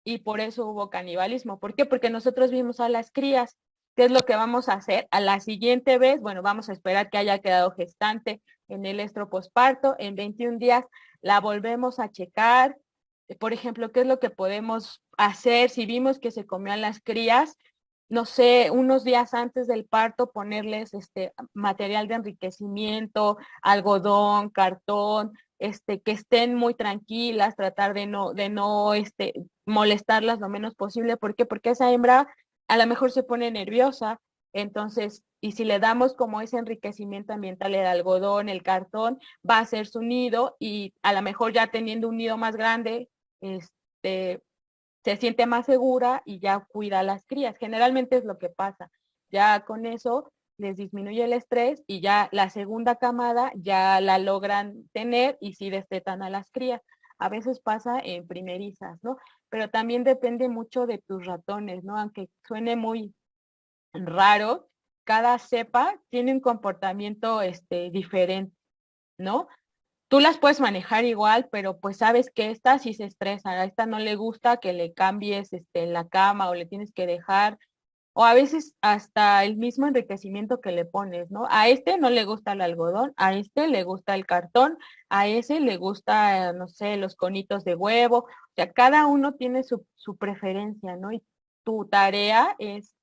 y por eso hubo canibalismo. ¿Por qué? Porque nosotros vimos a las crías. ¿Qué es lo que vamos a hacer? A la siguiente vez, bueno, vamos a esperar que haya quedado gestante en el estro posparto, en 21 días la volvemos a checar. Por ejemplo, ¿qué es lo que podemos hacer si vimos que se comió a las crías? No sé, unos días antes del parto ponerles material de enriquecimiento, algodón, cartón, que estén muy tranquilas, tratar de no molestarlas lo menos posible. ¿Por qué? Porque esa hembra a lo mejor se pone nerviosa, entonces, y si le damos como ese enriquecimiento ambiental, el algodón, el cartón, va a hacer su nido y a lo mejor ya teniendo un nido más grande, se siente más segura y ya cuida a las crías. Generalmente es lo que pasa. Ya con eso les disminuye el estrés y ya la segunda camada ya la logran tener y sí destetan a las crías. A veces pasa en primerizas, ¿no? Pero también depende mucho de tus ratones, ¿no? Aunque suene muy raro, cada cepa tiene un comportamiento diferente, ¿no? Tú las puedes manejar igual, pero pues sabes que esta sí se estresa, a esta no le gusta que le cambies la cama o le tienes que dejar, o a veces hasta el mismo enriquecimiento que le pones, ¿no? A este no le gusta el algodón, a este le gusta el cartón, a ese le gusta, no sé, los conitos de huevo, o sea, cada uno tiene su preferencia, ¿no? Y tu tarea es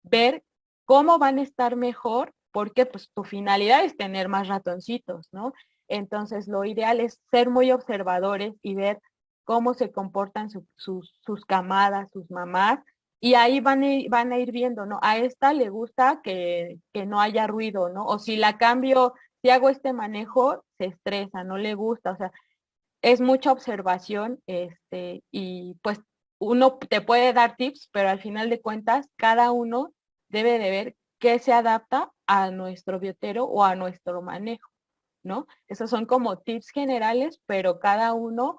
ver cómo van a estar mejor, porque pues tu finalidad es tener más ratoncitos, ¿no? Entonces lo ideal es ser muy observadores y ver cómo se comportan sus camadas, sus mamás, y ahí van a ir viendo, ¿no? A esta le gusta que no haya ruido, ¿no? O si la cambio, si hago este manejo, se estresa, no le gusta, o sea, es mucha observación, y pues uno te puede dar tips, pero al final de cuentas, cada uno debe de ver qué se adapta a nuestro biotero o a nuestro manejo, ¿no? Esos son como tips generales, pero cada uno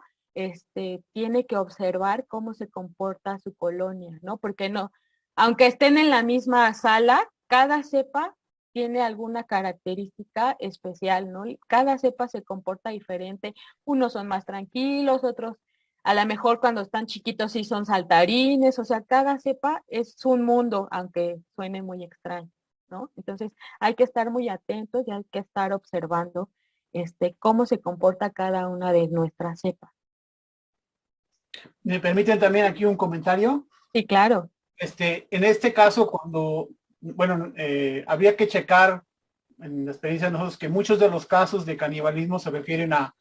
tiene que observar cómo se comporta su colonia, ¿no? Porque no, aunque estén en la misma sala, cada cepa tiene alguna característica especial, ¿no? Cada cepa se comporta diferente. Unos son más tranquilos, otros a lo mejor cuando están chiquitos sí son saltarines, o sea, cada cepa es un mundo, aunque suene muy extraño, ¿no? Entonces hay que estar muy atentos y hay que estar observando cómo se comporta cada una de nuestras cepas. ¿Me permiten también aquí un comentario? Sí, claro. En este caso, cuando, bueno, habría que checar en la experiencia de nosotros que muchos de los casos de canibalismo se refieren a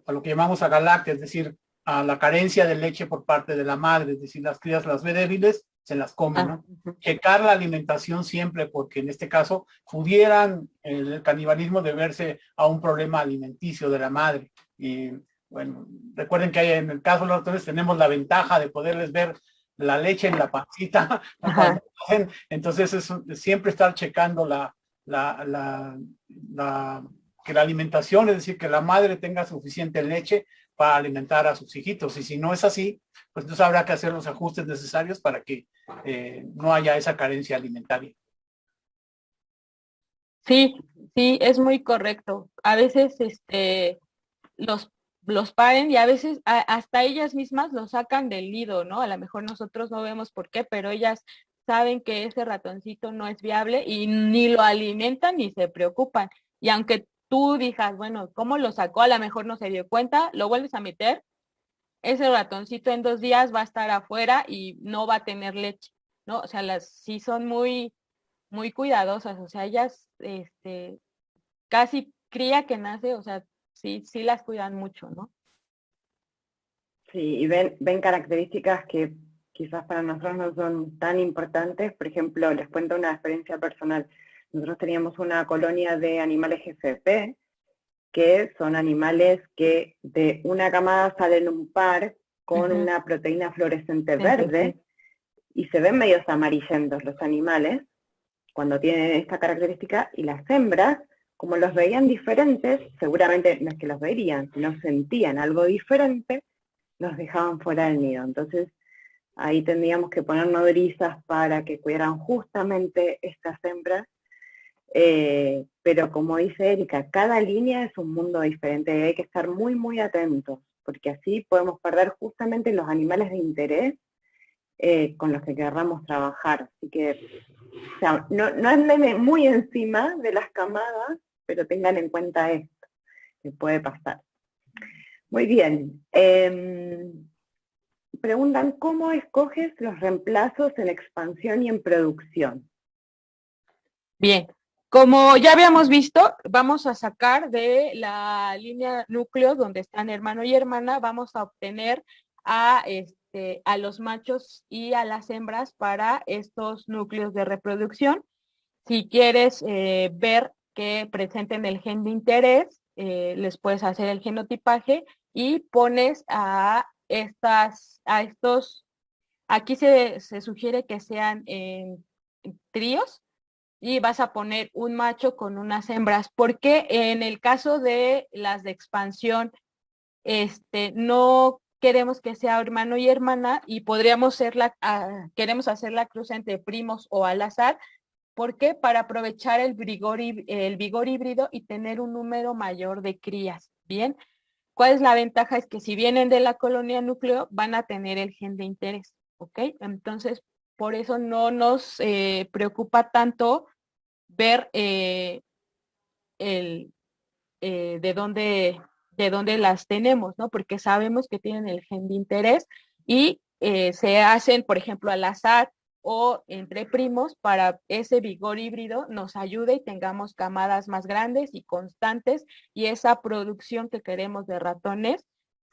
lo que llamamos agalactia, es decir, a la carencia de leche por parte de la madre, es decir, las crías las ve débiles, se las comen, ¿no? Checar la alimentación siempre, porque en este caso pudieran el canibalismo deberse a un problema alimenticio de la madre. Y bueno, recuerden que hay, en el caso de los ratones tenemos la ventaja de poderles ver la leche en la pancita, cuando hacen, entonces es siempre estar checando que la alimentación, es decir, que la madre tenga suficiente leche para alimentar a sus hijitos, y si no es así, pues entonces habrá que hacer los ajustes necesarios para que no haya esa carencia alimentaria. Sí, sí, es muy correcto. A veces los, los paren y a veces hasta ellas mismas lo sacan del nido, ¿no? A lo mejor nosotros no vemos por qué, pero ellas saben que ese ratoncito no es viable y ni lo alimentan ni se preocupan. Y aunque tú digas, bueno, ¿cómo lo sacó? A lo mejor no se dio cuenta, lo vuelves a meter, ese ratoncito en 2 días va a estar afuera y no va a tener leche, ¿no? O sea, las sí son muy, muy cuidadosas, o sea, ellas, casi cría que nace, o sea, sí, sí las cuidan mucho, ¿no? Sí, y ven características que quizás para nosotros no son tan importantes. Por ejemplo, les cuento una experiencia personal. Nosotros teníamos una colonia de animales GFP, que son animales que de una camada salen un par con una proteína fluorescente verde, y se ven medios amarillentos los animales cuando tienen esta característica, y las hembras, como los veían diferentes, seguramente no es que los verían, sino sentían algo diferente, los dejaban fuera del nido. Entonces, ahí tendríamos que poner nodrizas para que cuidaran justamente estas hembras. Pero como dice Erika, cada línea es un mundo diferente y hay que estar muy, muy atentos, porque así podemos perder justamente los animales de interés con los que querramos trabajar. Así que, o sea, no anden muy encima de las camadas, pero tengan en cuenta esto, que puede pasar. Muy bien. Preguntan, ¿cómo escoges los reemplazos en expansión y en producción? Bien, como ya habíamos visto, vamos a sacar de la línea núcleo donde están hermano y hermana, vamos a obtener a los machos y a las hembras para estos núcleos de reproducción. Si quieres ver que presenten el gen de interés, les puedes hacer el genotipaje y pones a estos, aquí se sugiere que sean en tríos, y vas a poner un macho con unas hembras, porque en el caso de las de expansión, no queremos que sea hermano y hermana, y podríamos queremos hacer la cruz entre primos o al azar. ¿Por qué? Para aprovechar el vigor híbrido y tener un número mayor de crías. Bien, ¿cuál es la ventaja? Es que si vienen de la colonia núcleo, van a tener el gen de interés, ¿ok? Entonces, por eso no nos preocupa tanto ver de dónde las tenemos, ¿no? Porque sabemos que tienen el gen de interés y se hacen, por ejemplo, al azar o entre primos para ese vigor híbrido nos ayude y tengamos camadas más grandes y constantes, y esa producción que queremos de ratones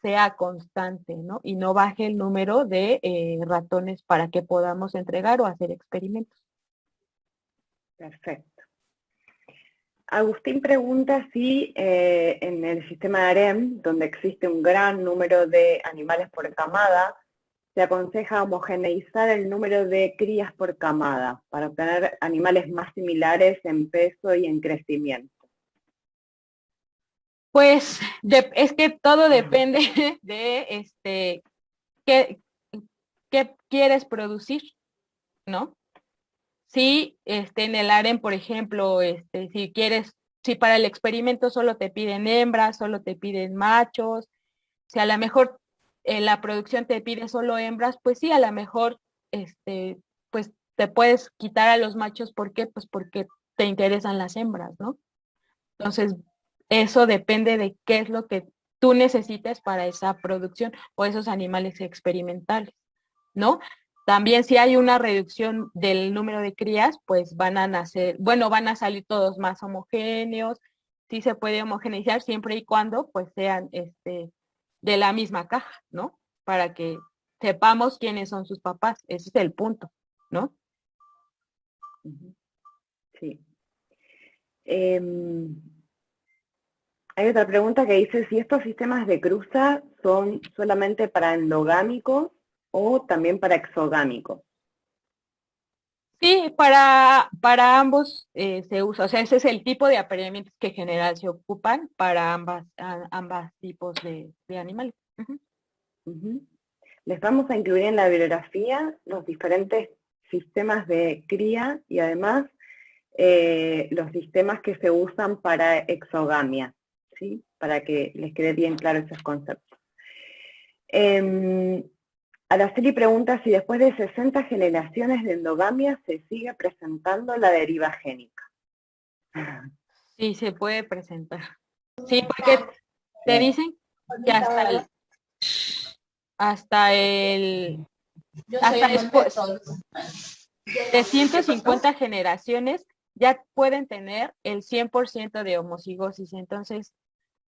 sea constante, ¿no? Y no baje el número de ratones para que podamos entregar o hacer experimentos. Perfecto. Agustín pregunta si en el sistema de harem, donde existe un gran número de animales por camada, se aconseja homogeneizar el número de crías por camada para obtener animales más similares en peso y en crecimiento. Pues es que todo depende de qué quieres producir, ¿no? Si en el harem, por ejemplo, si para el experimento solo te piden hembras, solo te piden machos, si a lo mejor la producción te pide solo hembras, pues sí, a lo mejor pues te puedes quitar a los machos. ¿Por qué? Pues porque te interesan las hembras, ¿no? Entonces, eso depende de qué es lo que tú necesites para esa producción o esos animales experimentales, ¿no? También si hay una reducción del número de crías, pues van a salir todos más homogéneos. Sí se puede homogeneizar siempre y cuando pues sean de la misma caja, ¿no? Para que sepamos quiénes son sus papás. Ese es el punto, ¿no? Sí. Hay otra pregunta que dice si estos sistemas de cruza son solamente para endogámicos o también para exogámicos. Sí, para ambos se usa, o sea, ese es el tipo de apareamientos que en general se ocupan para ambas tipos de animales. Uh-huh. Uh-huh. Les vamos a incluir en la bibliografía los diferentes sistemas de cría y además los sistemas que se usan para exogamia, ¿sí? Para que les quede bien claro esos conceptos. Araceli pregunta si después de 60 generaciones de endogamia se sigue presentando la deriva génica. Sí, se puede presentar. Sí, porque te dicen que hasta después de 150 generaciones ya pueden tener el 100% de homocigosis. Entonces,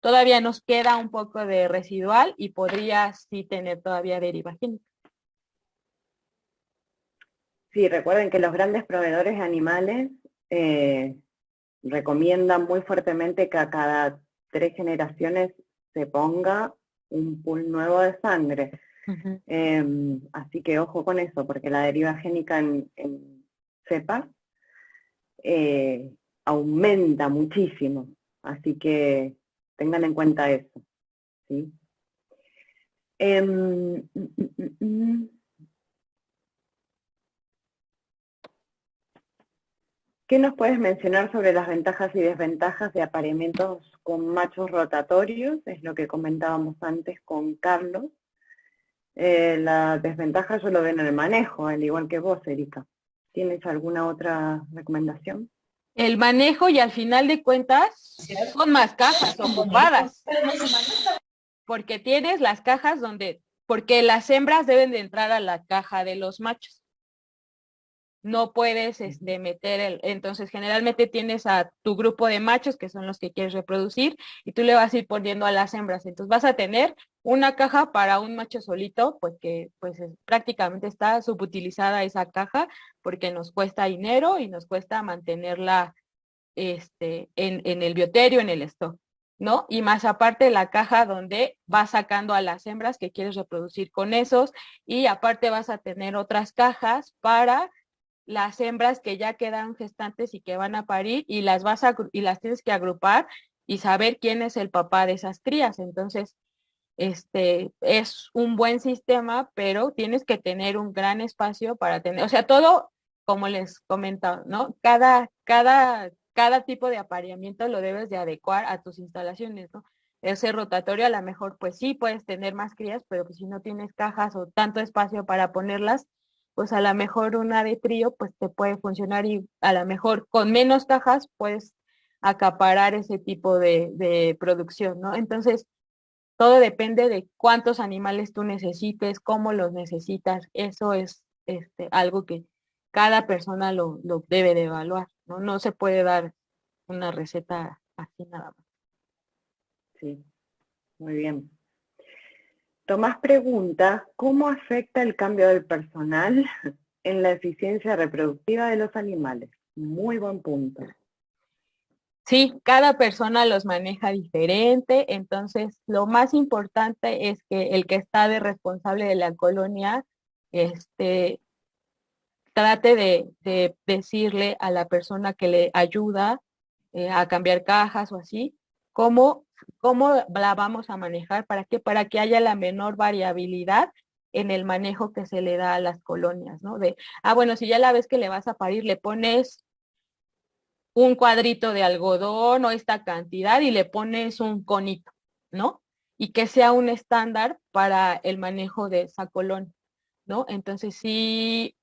todavía nos queda un poco de residual y podría sí tener todavía deriva génica. Sí, recuerden que los grandes proveedores de animales recomiendan muy fuertemente que a cada 3 generaciones se ponga un pool nuevo de sangre. Uh-huh. Así que ojo con eso, porque la deriva génica en cepas aumenta muchísimo. Así que tengan en cuenta eso, ¿sí? ¿Qué nos puedes mencionar sobre las ventajas y desventajas de apareamientos con machos rotatorios? Es lo que comentábamos antes con Carlos. La desventaja yo lo veo en el manejo, al igual que vos, Erika. ¿Tienes alguna otra recomendación? El manejo, y al final de cuentas son más cajas ocupadas. Porque tienes las cajas porque las hembras deben de entrar a la caja de los machos. No puedes meter entonces generalmente tienes a tu grupo de machos que son los que quieres reproducir y tú le vas a ir poniendo a las hembras. Entonces vas a tener una caja para un macho solito, porque pues prácticamente está subutilizada esa caja porque nos cuesta dinero y nos cuesta mantenerla en el bioterio, en el stock, ¿no? Y más aparte la caja donde vas sacando a las hembras que quieres reproducir con esos, y aparte vas a tener otras cajas para las hembras que ya quedan gestantes y que van a parir, y las tienes que agrupar y saber quién es el papá de esas crías. Entonces, es un buen sistema, pero tienes que tener un gran espacio para tener, o sea, todo, como les comentaba, ¿no? Cada tipo de apareamiento lo debes de adecuar a tus instalaciones, ¿no? Ese rotatorio a lo mejor, pues sí, puedes tener más crías, pero pues si no tienes cajas o tanto espacio para ponerlas, pues a lo mejor una de trío, pues te puede funcionar, y a lo mejor con menos cajas puedes acaparar ese tipo de producción, ¿no? Entonces, todo depende de cuántos animales tú necesites, cómo los necesitas. Eso es algo que cada persona lo debe de evaluar, ¿no? No se puede dar una receta así nada más. Sí, muy bien. Tomás pregunta, ¿cómo afecta el cambio del personal en la eficiencia reproductiva de los animales? Muy buen punto. Sí, cada persona los maneja diferente, entonces lo más importante es que el que está de responsable de la colonia, trate de decirle a la persona que le ayuda a cambiar cajas o así, cómo la vamos a manejar, para que haya la menor variabilidad en el manejo que se le da a las colonias, ¿no? Bueno, si ya la ves que le vas a parir, le pones un cuadrito de algodón o esta cantidad y le pones un conito, ¿no? Y que sea un estándar para el manejo de esa colonia, ¿no? Entonces sí,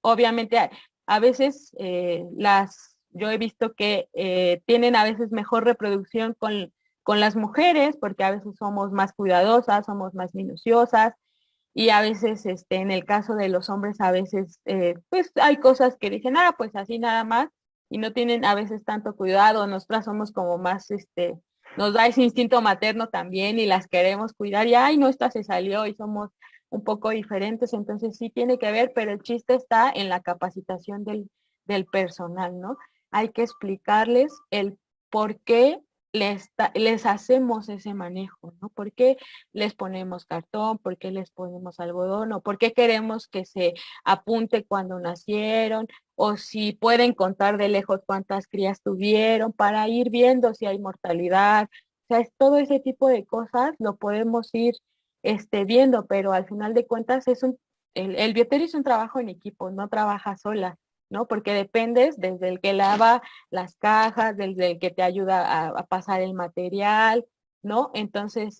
obviamente a veces yo he visto que tienen a veces mejor reproducción con las mujeres, porque a veces somos más cuidadosas, somos más minuciosas, y a veces en el caso de los hombres a veces pues hay cosas que dicen, pues así nada más, y no tienen a veces tanto cuidado. Nosotras somos como más, nos da ese instinto materno también y las queremos cuidar, y ay, no, esta se salió, y somos un poco diferentes, entonces sí tiene que ver, pero el chiste está en la capacitación del personal, ¿no? Hay que explicarles el por qué les hacemos ese manejo, ¿no? ¿Por qué les ponemos cartón? ¿Por qué les ponemos algodón? ¿O por qué queremos que se apunte cuando nacieron? O si pueden contar de lejos cuántas crías tuvieron, para ir viendo si hay mortalidad. O sea, es todo ese tipo de cosas lo podemos ir viendo, pero al final de cuentas el bioterio es un trabajo en equipo, no trabaja sola, ¿no? Porque dependes desde el que lava las cajas, desde el que te ayuda a pasar el material, ¿no? Entonces,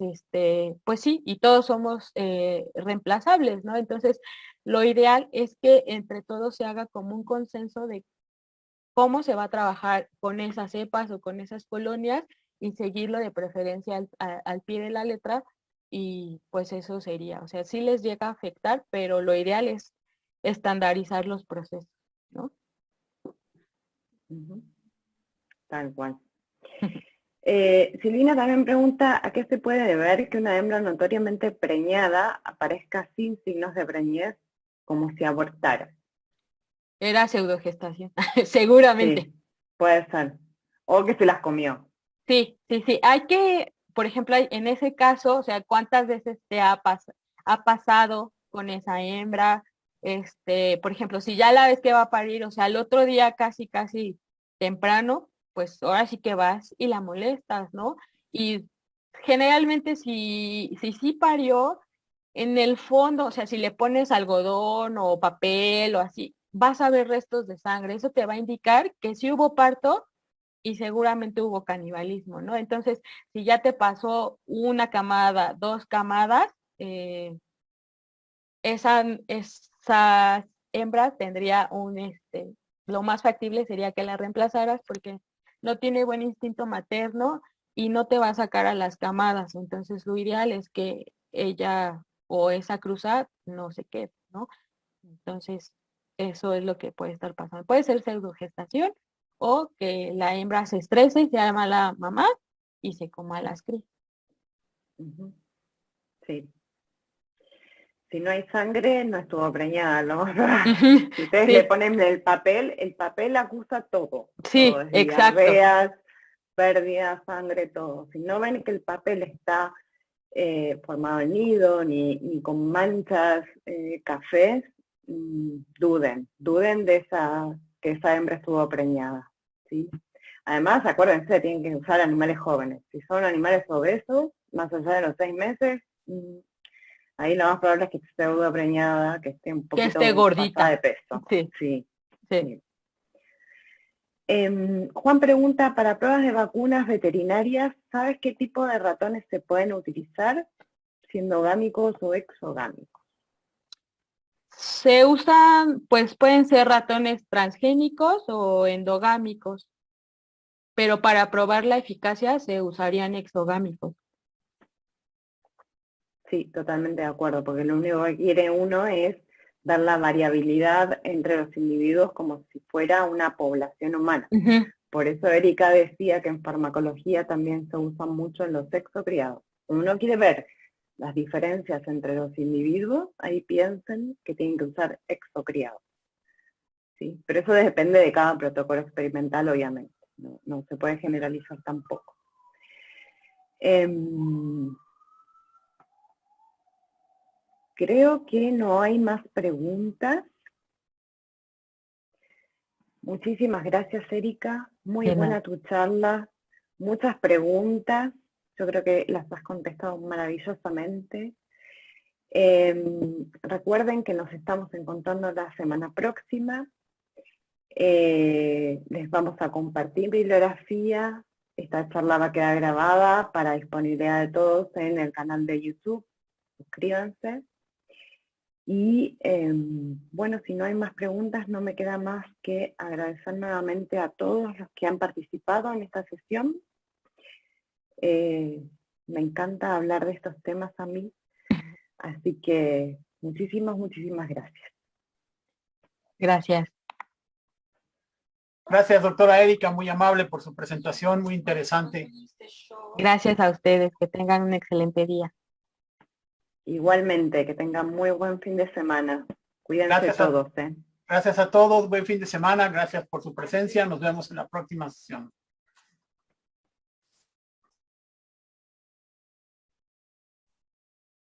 pues sí, y todos somos reemplazables, ¿no? Entonces, lo ideal es que entre todos se haga como un consenso de cómo se va a trabajar con esas cepas o con esas colonias, y seguirlo de preferencia al pie de la letra, y pues eso sería, o sea, sí les llega a afectar, pero lo ideal es estandarizar los procesos, ¿no? Tal cual. Silvina también pregunta, ¿a qué se puede deber que una hembra notoriamente preñada aparezca sin signos de preñez, como si abortara? Era pseudogestación, seguramente. Sí, puede ser. O que se las comió. Sí. Hay que, por ejemplo, en ese caso, o sea, ¿cuántas veces te ha pasado con esa hembra? Por ejemplo, si ya la ves que va a parir, o sea, el otro día casi temprano, pues ahora sí que vas y la molestas, ¿no? Y generalmente si sí parió, en el fondo, o sea, si le pones algodón o papel o así, vas a ver restos de sangre. Eso te va a indicar que sí hubo parto y seguramente hubo canibalismo, ¿no? Entonces, si ya te pasó una camada, 2 camadas, esas hembras tendría lo más factible sería que la reemplazaras, porque no tiene buen instinto materno y no te va a sacar a las camadas. Entonces, lo ideal es que ella o esa cruza no se quede, ¿no? Entonces, eso es lo que puede estar pasando. Puede ser pseudogestación, o que la hembra se estrese, se llama la mamá y se coma las crías. Sí. Si no hay sangre, no estuvo preñada, ¿no? Si ustedes Sí. le ponen el papel acusa todo. Sí, todo, exacto. Diarreas, pérdidas, sangre, todo. Si no ven que el papel está formado en nido, ni con manchas cafés, duden de que esa hembra estuvo preñada, ¿sí? Además, acuérdense, tienen que usar animales jóvenes. Si son animales obesos, más allá de los 6 meses, ahí lo más probable es que esté pseudo preñada, que esté un poquito que esté gordita. pasada de peso. Sí. Juan pregunta, para pruebas de vacunas veterinarias, ¿sabes qué tipo de ratones se pueden utilizar, siendo gámicos o exogámicos? Se usan, pues pueden ser ratones transgénicos o endogámicos, pero para probar la eficacia se usarían exogámicos. Sí, totalmente de acuerdo, porque lo único que quiere uno es dar la variabilidad entre los individuos como si fuera una población humana. Por eso Erika decía que en farmacología también se usa mucho en los sexocriados. Uno quiere ver las diferencias entre los individuos, ahí piensen que tienen que usar exocriados. ¿Sí? Pero eso depende de cada protocolo experimental, obviamente. No se puede generalizar tampoco. Creo que no hay más preguntas. Muchísimas gracias, Erika. Muy buena tu charla. Muchas preguntas. Yo creo que las has contestado maravillosamente. Recuerden que nos estamos encontrando la semana próxima. Les vamos a compartir bibliografía. Esta charla va a quedar grabada para disponibilidad de todos en el canal de YouTube. Suscríbanse. Y bueno, si no hay más preguntas, no me queda más que agradecer nuevamente a todos los que han participado en esta sesión. Me encanta hablar de estos temas a mí, así que muchísimas gracias. Gracias. Gracias, doctora Erika, muy amable por su presentación, muy interesante. Gracias a ustedes, que tengan un excelente día. Igualmente, que tengan muy buen fin de semana. Cuídense todos. Gracias a todos, buen fin de semana, gracias por su presencia, nos vemos en la próxima sesión.